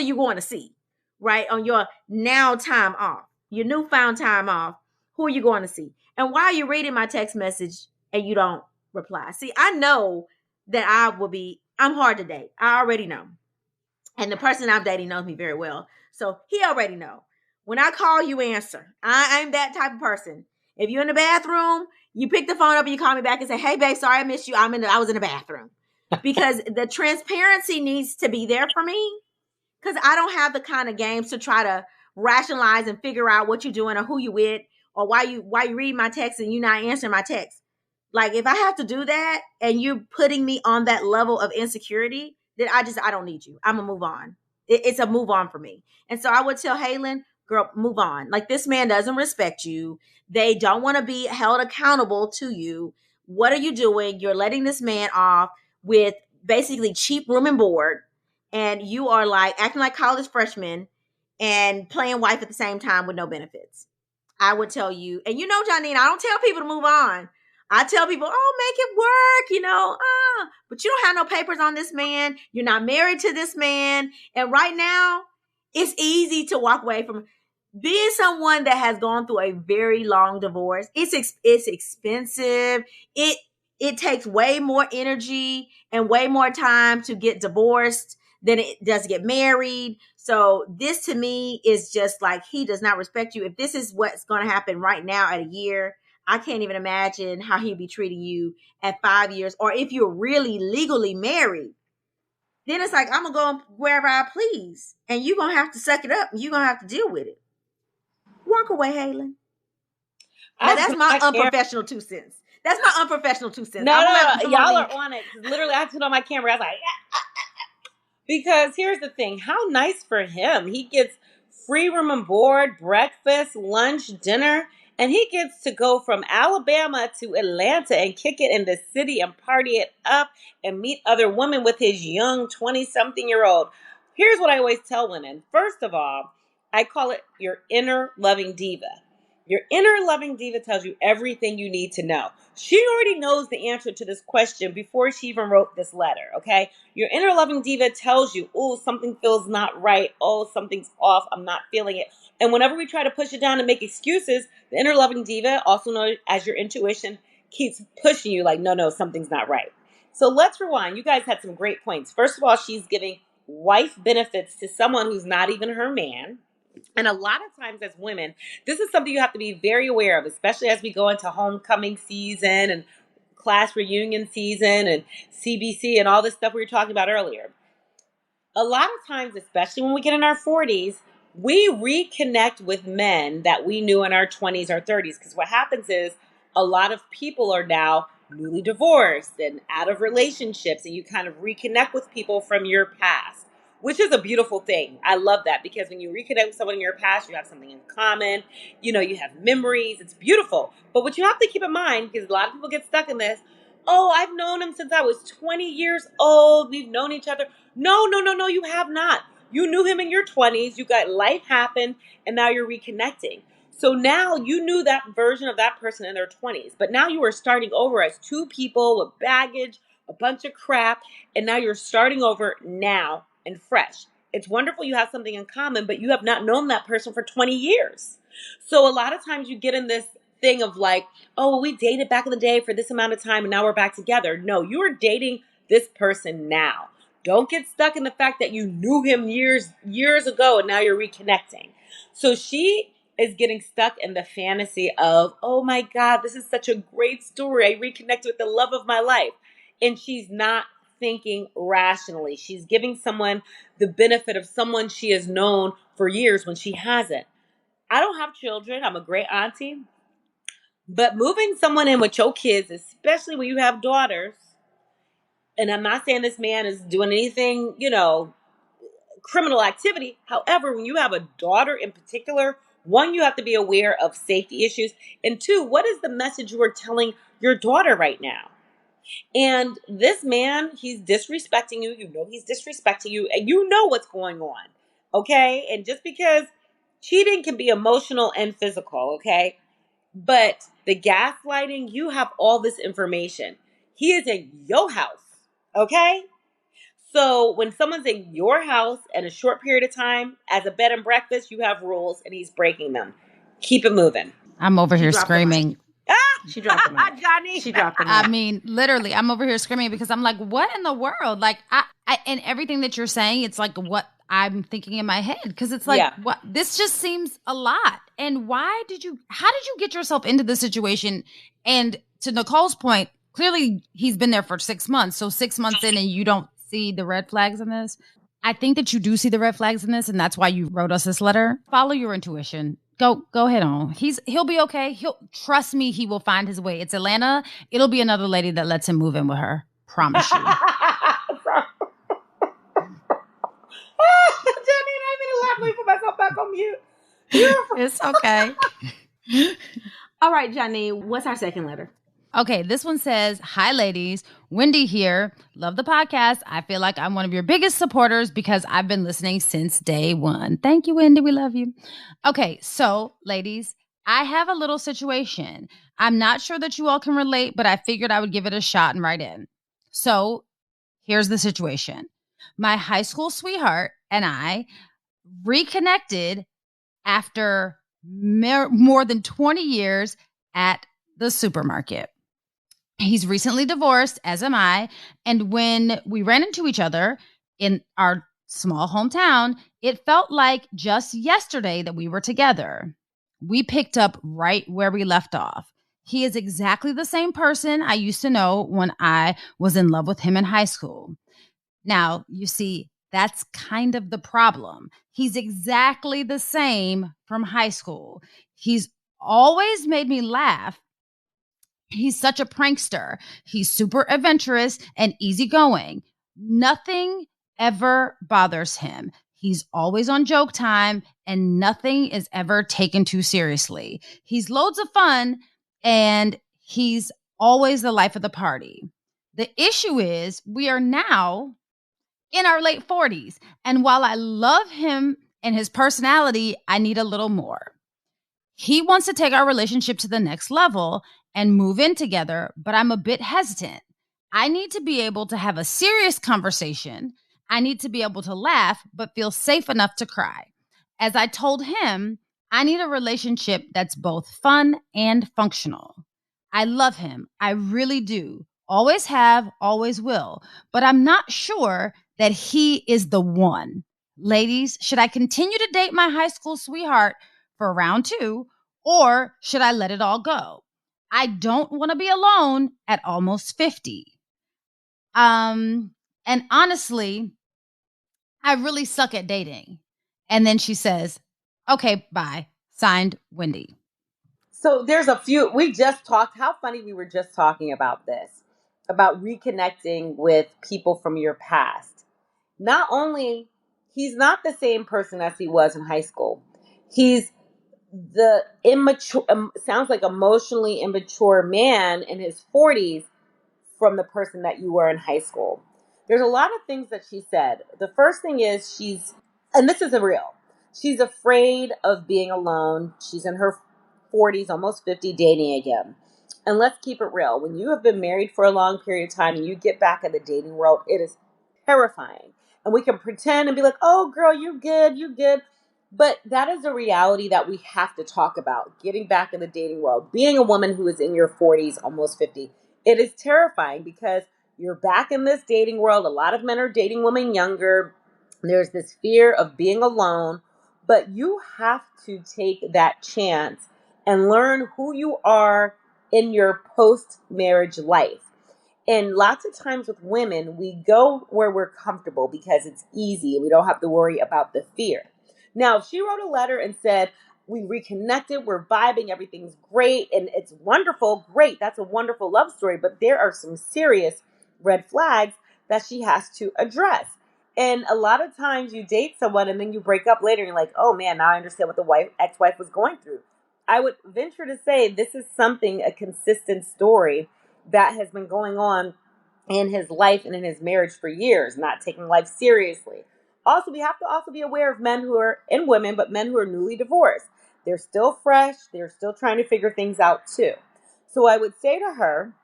you going to see, right? On your now time off, your newfound time off, who are you going to see? And why are you reading my text message and you don't reply? See, I know that I'm hard to date. I already know. And the person I'm dating knows me very well. So he already know. When I call, you answer. I'm that type of person. If you're in the bathroom, you pick the phone up and you call me back and say, hey, babe, sorry I missed you. I was in the bathroom. Because the transparency needs to be there for me. Because I don't have the kind of games to try to rationalize and figure out what you're doing or who you with or why you read my text and you're not answering my text. Like, if I have to do that and you're putting me on that level of insecurity, then I don't need you. I'm going to move on. It's a move on for me. And so I would tell Halen, girl, move on. Like, this man doesn't respect you. They don't want to be held accountable to you. What are you doing? You're letting this man off with basically cheap room and board. And you are like acting like college freshmen and playing wife at the same time with no benefits. I would tell you, and Janine, I don't tell people to move on. I tell people, make it work, but you don't have no papers on this man. You're not married to this man. And right now, it's easy to walk away from being someone that has gone through a very long divorce. It's expensive. It takes way more energy and way more time to get divorced than it does to get married. So this to me is just like, he does not respect you. If this is what's going to happen right now at a year, I can't even imagine how he'd be treating you at 5 years. Or if you're really legally married, then it's like, I'm going to go wherever I please. And you're going to have to suck it up. And you're going to have to deal with it. Walk away, Halen. Now, that's my unprofessional 2 cents. That's my unprofessional 2 cents. No, y'all are on it. Literally, I put on my camera. I was like, because here's the thing. How nice for him. He gets free room and board, breakfast, lunch, dinner. And he gets to go from Alabama to Atlanta and kick it in the city and party it up and meet other women with his young 20-something-year-old. Here's what I always tell women. First of all, I call it your inner loving diva. Your inner loving diva tells you everything you need to know. She already knows the answer to this question before she even wrote this letter, okay? Your inner loving diva tells you, oh, something feels not right. Oh, something's off. I'm not feeling it. And whenever we try to push it down and make excuses, the inner loving diva, also known as your intuition, keeps pushing you like, no, something's not right. So let's rewind. You guys had some great points. First of all, she's giving wife benefits to someone who's not even her man. And a lot of times as women, this is something you have to be very aware of, especially as we go into homecoming season and class reunion season and CBC and all this stuff we were talking about earlier. A lot of times, especially when we get in our 40s, we reconnect with men that we knew in our 20s or 30s. Because what happens is a lot of people are now newly divorced and out of relationships, and you kind of reconnect with people from your past, which is a beautiful thing. I love that, because when you reconnect with someone in your past, you have something in common. You have memories. It's beautiful. But what you have to keep in mind, because a lot of people get stuck in this, oh, I've known him since I was 20 years old. We've known each other. No, no, no, no, you have not. You knew him in your 20s. You got life happened, and now you're reconnecting. So now you knew that version of that person in their 20s, but now you are starting over as two people with baggage, a bunch of crap, and now you're starting over now and fresh. It's wonderful you have something in common, but you have not known that person for 20 years. So a lot of times you get in this thing of like, oh, well, we dated back in the day for this amount of time and now we're back together. No, you are dating this person now. Don't get stuck in the fact that you knew him years ago and now you're reconnecting. So she is getting stuck in the fantasy of, oh my God, this is such a great story. I reconnected with the love of my life. And she's not thinking rationally. She's giving someone the benefit of someone she has known for years when she hasn't. I don't have children. I'm a great auntie. But moving someone in with your kids, especially when you have daughters, and I'm not saying this man is doing anything, criminal activity. However, when you have a daughter in particular, one, you have to be aware of safety issues. And two, what is the message you are telling your daughter right now? And this man, he's disrespecting you. You know he's disrespecting you, and you know what's going on. Okay? And just because cheating can be emotional and physical, okay? But the gaslighting, you have all this information. He is in your house, okay? So when someone's in your house in a short period of time as a bed and breakfast, you have rules and he's breaking them. Keep it moving. I'm over here screaming. She dropped the mic. Johnny. She dropped the mic. I mean, literally, I'm over here screaming because I'm like, what in the world? Like, I and everything that you're saying, it's like what I'm thinking in my head. Because it's like, what? This just seems a lot. And how did you get yourself into this situation? And to Nicole's point, clearly he's been there for 6 months. So 6 months in and you don't see the red flags in this. I think that you do see the red flags in this. And that's why you wrote us this letter. Follow your intuition. Go ahead on. He'll be okay. He'll trust me. He will find his way. It's Atlanta. It'll be another lady that lets him move in with her. Promise you. Johnny, I made a laugh. Let me put myself back on mute. It's okay. All right, Johnny, what's our second letter? Okay, this one says, hi, ladies. Wendy here. Love the podcast. I feel like I'm one of your biggest supporters because I've been listening since day one. Thank you, Wendy. We love you. Okay, so, ladies, I have a little situation. I'm not sure that you all can relate, but I figured I would give it a shot and write in. So, here's the situation. My high school sweetheart and I reconnected after more than 20 years at the supermarket. He's recently divorced, as am I. And when we ran into each other in our small hometown, it felt like just yesterday that we were together. We picked up right where we left off. He is exactly the same person I used to know when I was in love with him in high school. Now, you see, that's kind of the problem. He's exactly the same from high school. He's always made me laugh. He's such a prankster. He's super adventurous and easygoing. Nothing ever bothers him. He's always on joke time and nothing is ever taken too seriously. He's loads of fun and he's always the life of the party. The issue is we are now in our late 40s. And while I love him and his personality, I need a little more. He wants to take our relationship to the next level and move in together, but I'm a bit hesitant. I need to be able to have a serious conversation. I need to be able to laugh, but feel safe enough to cry. As I told him, I need a relationship that's both fun and functional. I love him. I really do. Always have, always will. But I'm not sure that he is the one. Ladies, should I continue to date my high school sweetheart for round 2, or should I let it all go? I don't want to be alone at almost 50. And honestly, I really suck at dating. And then she says, Okay, bye. Signed, Wendy. So there's a few, we just talked, how funny we were just talking about this, about reconnecting with people from your past. Not only, he's not the same person as he was in high school. He's the immature, sounds like emotionally immature man in his 40s from the person that you were in high school. There's a lot of things that she said. The first thing is and this is a real, she's afraid of being alone. She's in her 40s, almost 50, dating again. And let's keep it real. When you have been married for a long period of time and you get back in the dating world, it is terrifying. And we can pretend and be like, oh, girl, you good, you good. But that is a reality that we have to talk about. Getting back in the dating world, being a woman who is in your 40s, almost 50, it is terrifying because you're back in this dating world. A lot of men are dating women younger. There's this fear of being alone, but you have to take that chance and learn who you are in your post-marriage life. And lots of times with women, we go where we're comfortable because it's easy and we don't have to worry about the fear. Now, if she wrote a letter and said, we reconnected, we're vibing, everything's great, and it's wonderful, great, that's a wonderful love story, but there are some serious red flags that she has to address. And a lot of times you date someone and then you break up later and you're like, oh man, now I understand what the ex-wife was going through. I would venture to say this is a consistent story that has been going on in his life and in his marriage for years, not taking life seriously. Also, we have to also be aware of men who are, and women, but men who are newly divorced. They're still fresh. They're still trying to figure things out too. So I would say to her,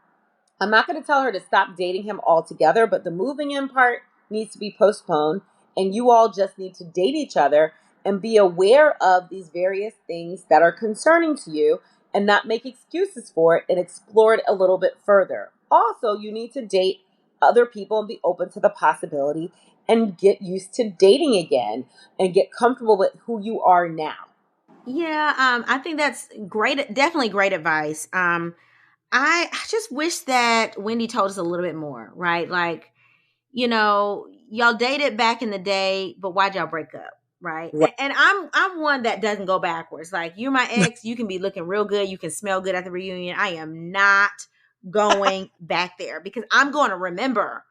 I'm not going to tell her to stop dating him altogether, but the moving in part needs to be postponed. And you all just need to date each other and be aware of these various things that are concerning to you and not make excuses for it and explore it a little bit further. Also, you need to date other people and be open to the possibility and get used to dating again and get comfortable with who you are now. Yeah, I think that's great. Definitely great advice. I just wish that Wendy told us a little bit more, right? Like, y'all dated back in the day, but why'd y'all break up? Right. Right. And I'm one that doesn't go backwards. Like, you're my ex, you can be looking real good, you can smell good at the reunion. I am not going back there because I'm going to remember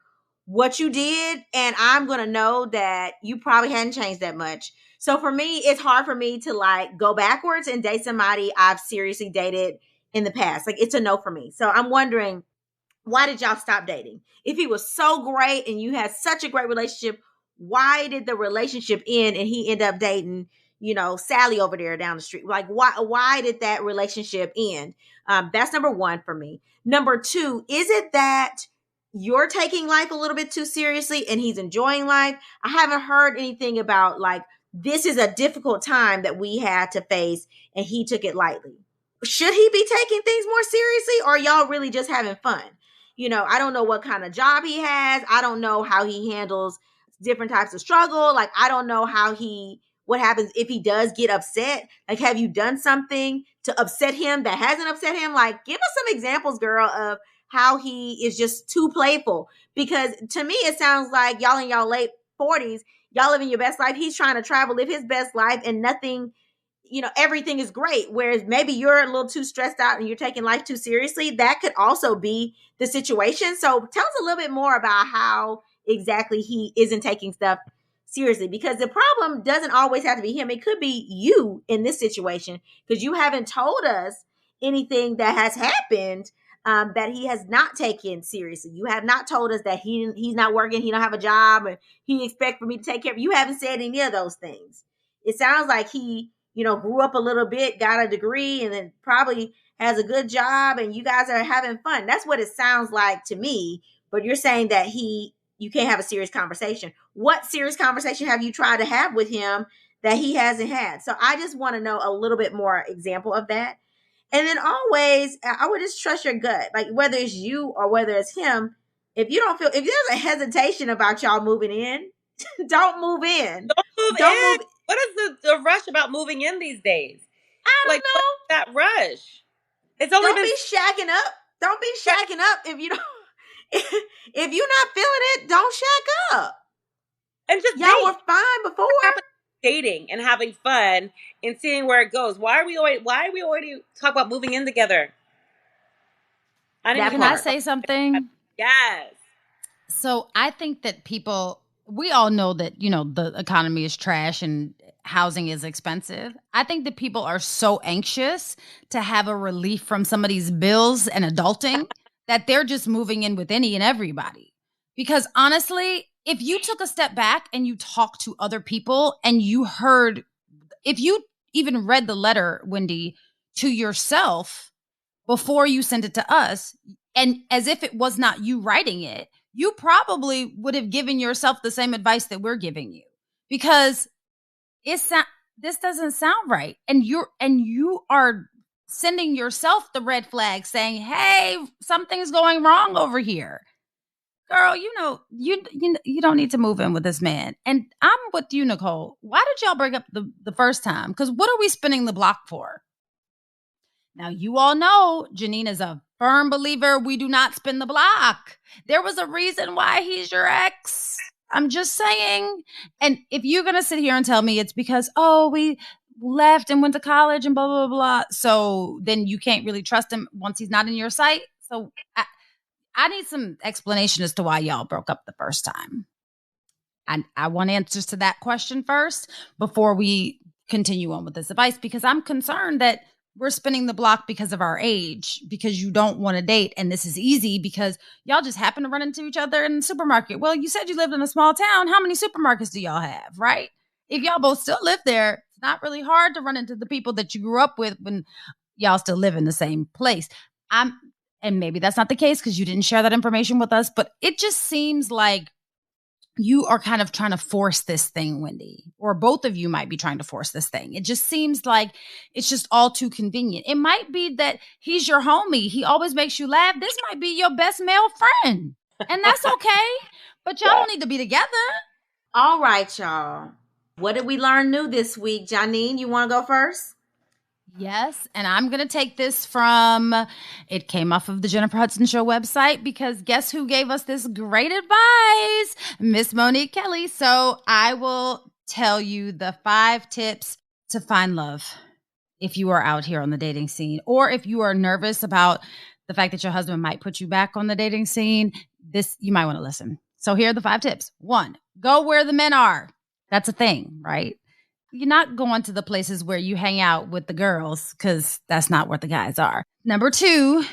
what you did, and I'm going to know that you probably hadn't changed that much. So for me, it's hard for me to like go backwards and date somebody I've seriously dated in the past. Like, it's a no for me. So I'm wondering, why did y'all stop dating? If he was so great and you had such a great relationship, why did the relationship end and he end up dating, Sally over there down the street? Like, why did that relationship end? That's number one for me. Number two, is it that you're taking life a little bit too seriously and he's enjoying life? I haven't heard anything about like, this is a difficult time that we had to face and he took it lightly. Should he be taking things more seriously, or are y'all really just having fun? I don't know what kind of job he has. I don't know how he handles different types of struggle. Like, I don't know what happens if he does get upset. Like, have you done something to upset him that hasn't upset him? Like, give us some examples, girl, of how he is just too playful. Because to me, it sounds like y'all in y'all late 40s, y'all living your best life. He's trying to travel, live his best life, and nothing, everything is great. Whereas maybe you're a little too stressed out and you're taking life too seriously. That could also be the situation. So tell us a little bit more about how exactly he isn't taking stuff seriously, because the problem doesn't always have to be him. It could be you in this situation, because you haven't told us anything that has happened that he has not taken seriously. You have not told us that he's not working, he don't have a job, and he expect for me to take care of you. You haven't said any of those things. It sounds like he grew up a little bit, got a degree, and then probably has a good job, and you guys are having fun. That's what it sounds like to me. But you're saying that you can't have a serious conversation. What serious conversation have you tried to have with him that he hasn't had? So I just want to know a little bit more example of that. And then always, I would just trust your gut. Like, whether it's you or whether it's him, if there's a hesitation about y'all moving in, don't move in. Don't move in. What is the rush about moving in these days? I don't know. That rush. It's only Don't be shacking up. Don't be shacking up if you don't. If you're not feeling it, don't shack up. And just y'all were fine before. dating and having fun and seeing where it goes. Why are we already talk about moving in together? Can I say something? Yes. So I think that we all know that, the economy is trash and housing is expensive. I think that people are so anxious to have a relief from some of these bills and adulting that they're just moving in with any and everybody. Because honestly, if you took a step back and you talked to other people and if you even read the letter, Wendy, to yourself before you sent it to us, and as if it was not you writing it, you probably would have given yourself the same advice that we're giving you, because this doesn't sound right. And you are sending yourself the red flag saying, hey, something's going wrong over here. Girl, you don't need to move in with this man. And I'm with you, Nicole. Why did y'all break up the first time? Because what are we spinning the block for? Now, you all know Janine is a firm believer we do not spin the block. There was a reason why he's your ex. I'm just saying. And if you're going to sit here and tell me it's because, we left and went to college and blah, blah, blah, so then you can't really trust him once he's not in your sight. So I need some explanation as to why y'all broke up the first time. And I want answers to that question first before we continue on with this advice, because I'm concerned that we're spinning the block because of our age, because you don't want to date. And this is easy because y'all just happen to run into each other in the supermarket. Well, you said you lived in a small town. How many supermarkets do y'all have, right? If y'all both still live there, it's not really hard to run into the people that you grew up with when y'all still live in the same place. And maybe that's not the case because you didn't share that information with us, but it just seems like you are kind of trying to force this thing, Wendy, or both of you might be trying to force this thing. It just seems like it's just all too convenient. It might be that he's your homie. He always makes you laugh. This might be your best male friend, and that's okay. But y'all don't need to be together. All right, y'all. What did we learn new this week? Janine, you want to go first? Yes, and I'm going to take this it came off of the Jennifer Hudson Show website, because guess who gave us this great advice? Miss Monique Kelley. So I will tell you the 5 tips to find love if you are out here on the dating scene, or if you are nervous about the fact that your husband might put you back on the dating scene. You might want to listen. So here are the 5 tips. 1, go where the men are. That's a thing, right? You're not going to the places where you hang out with the girls, because that's not where the guys are. Number 2,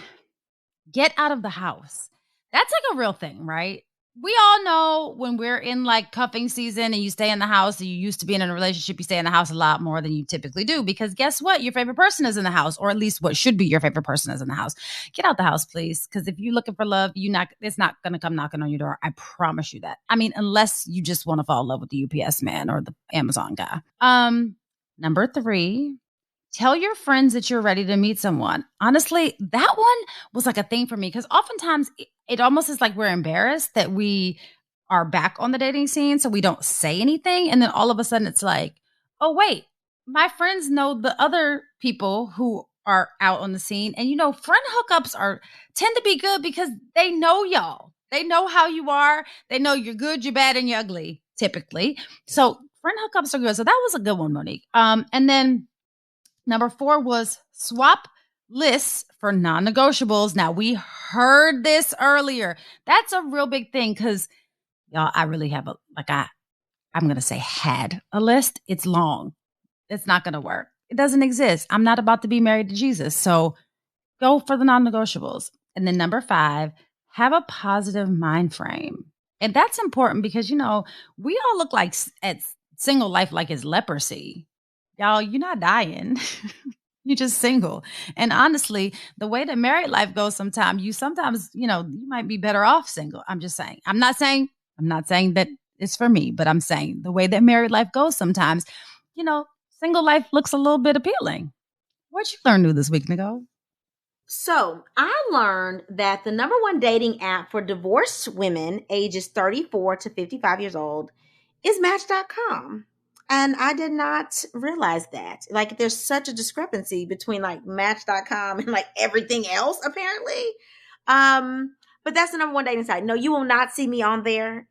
get out of the house. That's like a real thing, right? We all know when we're in like cuffing season and you stay in the house, and you used to be in a relationship, you stay in the house a lot more than you typically do, because guess what? Your favorite person is in the house, or at least what should be your favorite person is in the house. Get out the house, please. Because if you're looking for love, it's not going to come knocking on your door. I promise you that. I mean, unless you just want to fall in love with the UPS man or the Amazon guy. Number 3, tell your friends that you're ready to meet someone. Honestly, that one was like a thing for me, because oftentimes it almost is like we're embarrassed that we are back on the dating scene, so we don't say anything. And then all of a sudden it's like, oh, wait, my friends know the other people who are out on the scene. And, friend hookups tend to be good because they know y'all. They know how you are. They know you're good, you're bad, and you're ugly, typically. So friend hookups are good. So that was a good one, Monique. And then number 4 was swap lists for non-negotiables. Now, we heard this earlier. That's a real big thing, because y'all, I really have I'm going to say had a list. It's long. It's not going to work. It doesn't exist. I'm not about to be married to Jesus. So go for the non-negotiables. And then number 5, have a positive mind frame. And that's important because, we all look like at single life like it's leprosy. Y'all, you're not dying. You're just single. And honestly, the way that married life goes sometimes, you might be better off single. I'm just saying. I'm not saying that it's for me, but I'm saying the way that married life goes sometimes, single life looks a little bit appealing. What'd you learn new this week, Nicole? So I learned that the number 1 dating app for divorced women ages 34 to 55 years old is Match.com. And I did not realize that. Like, there's such a discrepancy between like Match.com and like everything else, apparently. But that's the number 1 dating site. No, you will not see me on there.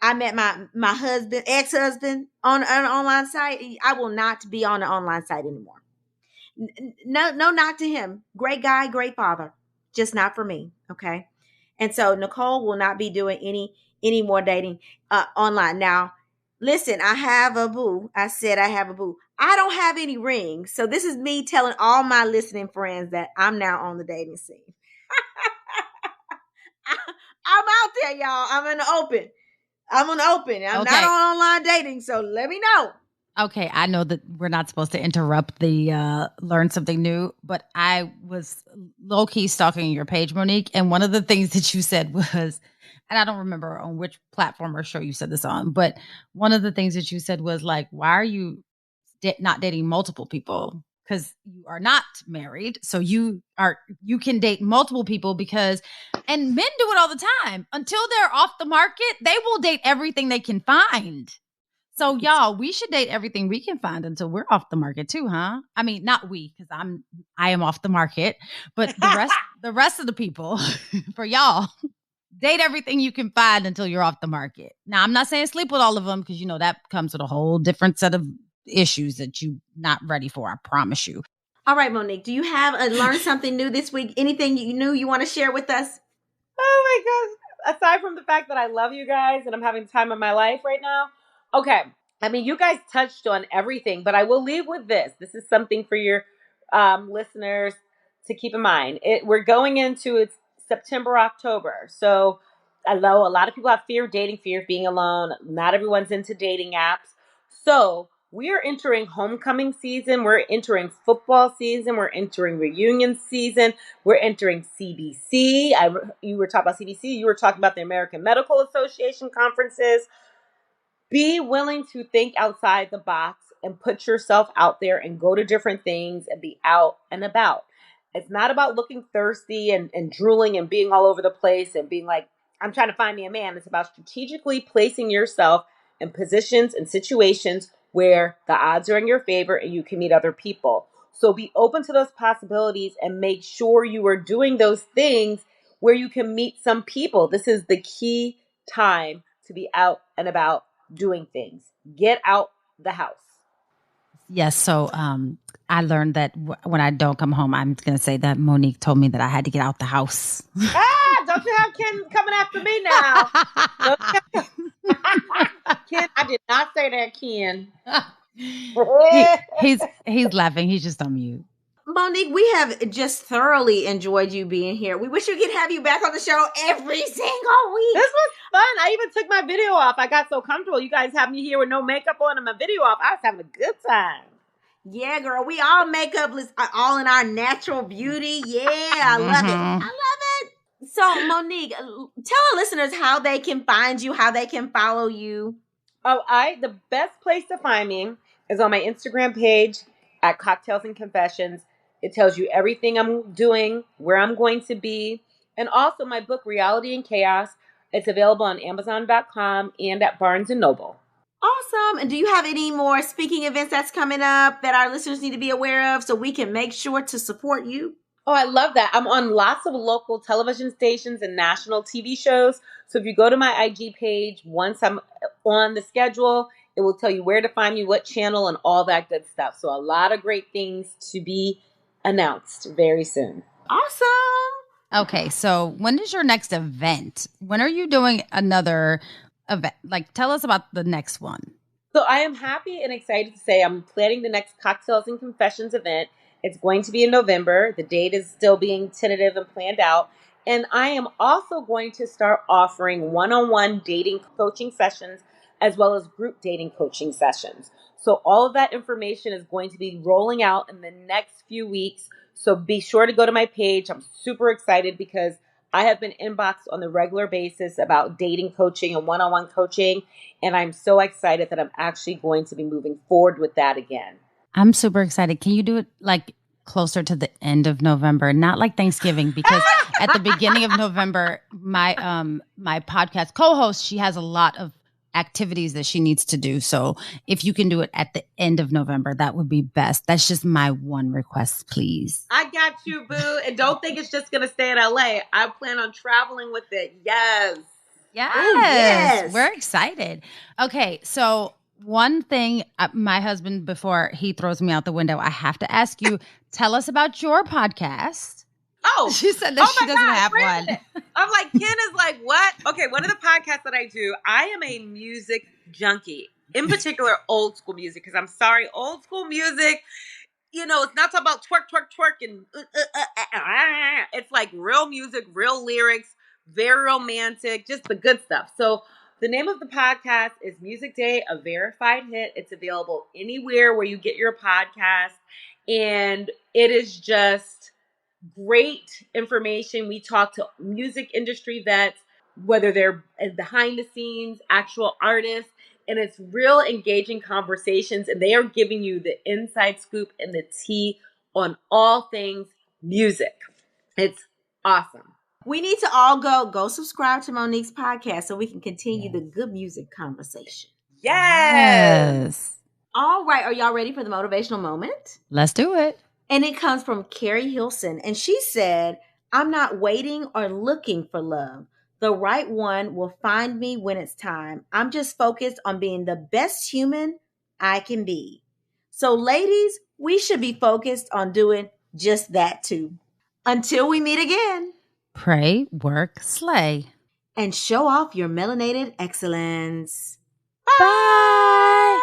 I met my husband, ex-husband on an online site. I will not be on an online site anymore. No, not to him. Great guy, great father. Just not for me. Okay. And so Nicole will not be doing any more dating online. Now, listen, I have a boo. I said I have a boo. I don't have any rings. So this is me telling all my listening friends that I'm now on the dating scene. I'm out there, y'all. I'm in the open. I'm not on online dating, so let me know. Okay, I know that we're not supposed to interrupt the learn something new, but I was low-key stalking your page, Monique, and one of the things that you said was, and I don't remember on which platform or show you said this on, but one of the things that you said was like, why are you not dating multiple people? Because you are not married, so you can date multiple people because, and men do it all the time. Until they're off the market, they will date everything they can find. So y'all, we should date everything we can find until we're off the market too, huh? I mean, not we, because I am off the market, but the rest of the people, for y'all, date everything you can find until you're off the market. Now, I'm not saying sleep with all of them, because you know that comes with a whole different set of issues that you're not ready for. I promise you. All right, Monique, do you have learned something new this week? Anything new you want to share with us? Oh my gosh. Aside from the fact that I love you guys and I'm having time of my life right now. Okay. I mean, you guys touched on everything, but I will leave with this. This is something for your listeners to keep in mind. We're going into it's September, October. So I know a lot of people have fear of dating, fear of being alone. Not everyone's into dating apps. So we are entering homecoming season. We're entering football season. We're entering reunion season. We're entering CBC. You were talking about CBC. You were talking about the American Medical Association conferences. Be willing to think outside the box and put yourself out there and go to different things and be out and about. It's not about looking thirsty and drooling and being all over the place and being like, I'm trying to find me a man. It's about strategically placing yourself in positions and situations where the odds are in your favor and you can meet other people. So be open to those possibilities and make sure you are doing those things where you can meet some people. This is the key time to be out and about doing things. Get out the house. Yes. So I learned that when I don't come home, I'm going to say that Monique told me that I had to get out the house. Don't you have Ken coming after me now? Ken, I did not say that, Ken. He's laughing. He's just on mute. Monique, we have just thoroughly enjoyed you being here. We wish we could have you back on the show every single week. This was fun. I even took my video off. I got so comfortable. You guys have me here with no makeup on and my video off. I was having a good time. Yeah, girl. We all makeup all in our natural beauty. Yeah, I love it. I love it. So, Monique, tell our listeners how they can find you, how they can follow you. The best place to find me is on my Instagram page at Cocktails and Confessions. It tells you everything I'm doing, where I'm going to be, and also my book, Reality and Chaos. It's available on Amazon.com and at Barnes & Noble. Awesome. And do you have any more speaking events that's coming up that our listeners need to be aware of so we can make sure to support you? Oh, I love that. I'm on lots of local television stations and national TV shows. So if you go to my IG page, once I'm on the schedule, it will tell you where to find me, what channel, and all that good stuff. So a lot of great things to be announced very soon. Awesome. Okay, so when is your next event? When are you doing another event? Like, tell us about the next one. So I am happy and excited to say I'm planning the next Cocktails and Confessions event. It's going to be in November. The date is still being tentative and planned out. And I am also going to start offering one-on-one dating coaching sessions as well as group dating coaching sessions. So all of that information is going to be rolling out in the next few weeks. So be sure to go to my page. I'm super excited because I have been inboxed on the regular basis about dating coaching and one-on-one coaching. And I'm so excited that I'm actually going to be moving forward with that again. I'm super excited. Can you do it like closer to the end of November, not like Thanksgiving? Because at the beginning of November, my podcast co-host, she has a lot of activities that she needs to do. So if you can do it at the end of November, that would be best. That's just my one request, please. I got you, boo. And don't think it's just going to stay in LA. I plan on traveling with it. Yes. Yes, we're excited. Okay, so one thing, my husband, before he throws me out the window, I have to ask you, tell us about your podcast. Oh, she said that she doesn't have one. I'm like, Ken is like, what? Okay, one of the podcasts that I do, I am a music junkie, in particular old school music, because I'm sorry, old school music, you know, it's not talking about twerk, twerk, twerk, and it's like real music, real lyrics, very romantic, just the good stuff. So the name of the podcast is Music Day, a Verified Hit. It's available anywhere where you get your podcast. And it is just great information. We talk to music industry vets, whether they're behind the scenes, actual artists, and it's real engaging conversations. And they are giving you the inside scoop and the tea on all things music. It's awesome. We need to all go subscribe to Monique's podcast so we can continue the good music conversation. Yes. All right. Are y'all ready for the motivational moment? Let's do it. And it comes from Carrie Hilson. And she said, I'm not waiting or looking for love. The right one will find me when it's time. I'm just focused on being the best human I can be. So ladies, we should be focused on doing just that too. Until we meet again. Pray, work, slay. And show off your melanated excellence. Bye.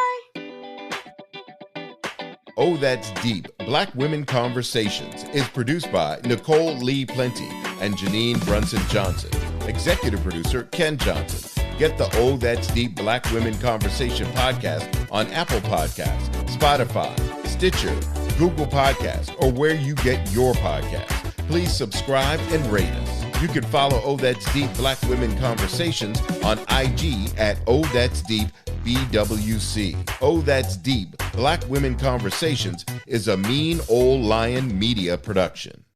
Oh, That's Deep, Black Women Conversations is produced by Nicole Lee Plenty and Janine Brunson Johnson. Executive producer, Ken Johnson. Get the Oh, That's Deep Black Women Conversation podcast on Apple Podcasts, Spotify, Stitcher, Google Podcasts, or where you get your podcasts. Please subscribe and rate us. You can follow Oh, That's Deep Black Women Conversations on IG at Oh, That's Deep BWC. Oh, That's Deep Black Women Conversations is a Mean Old Lion Media production.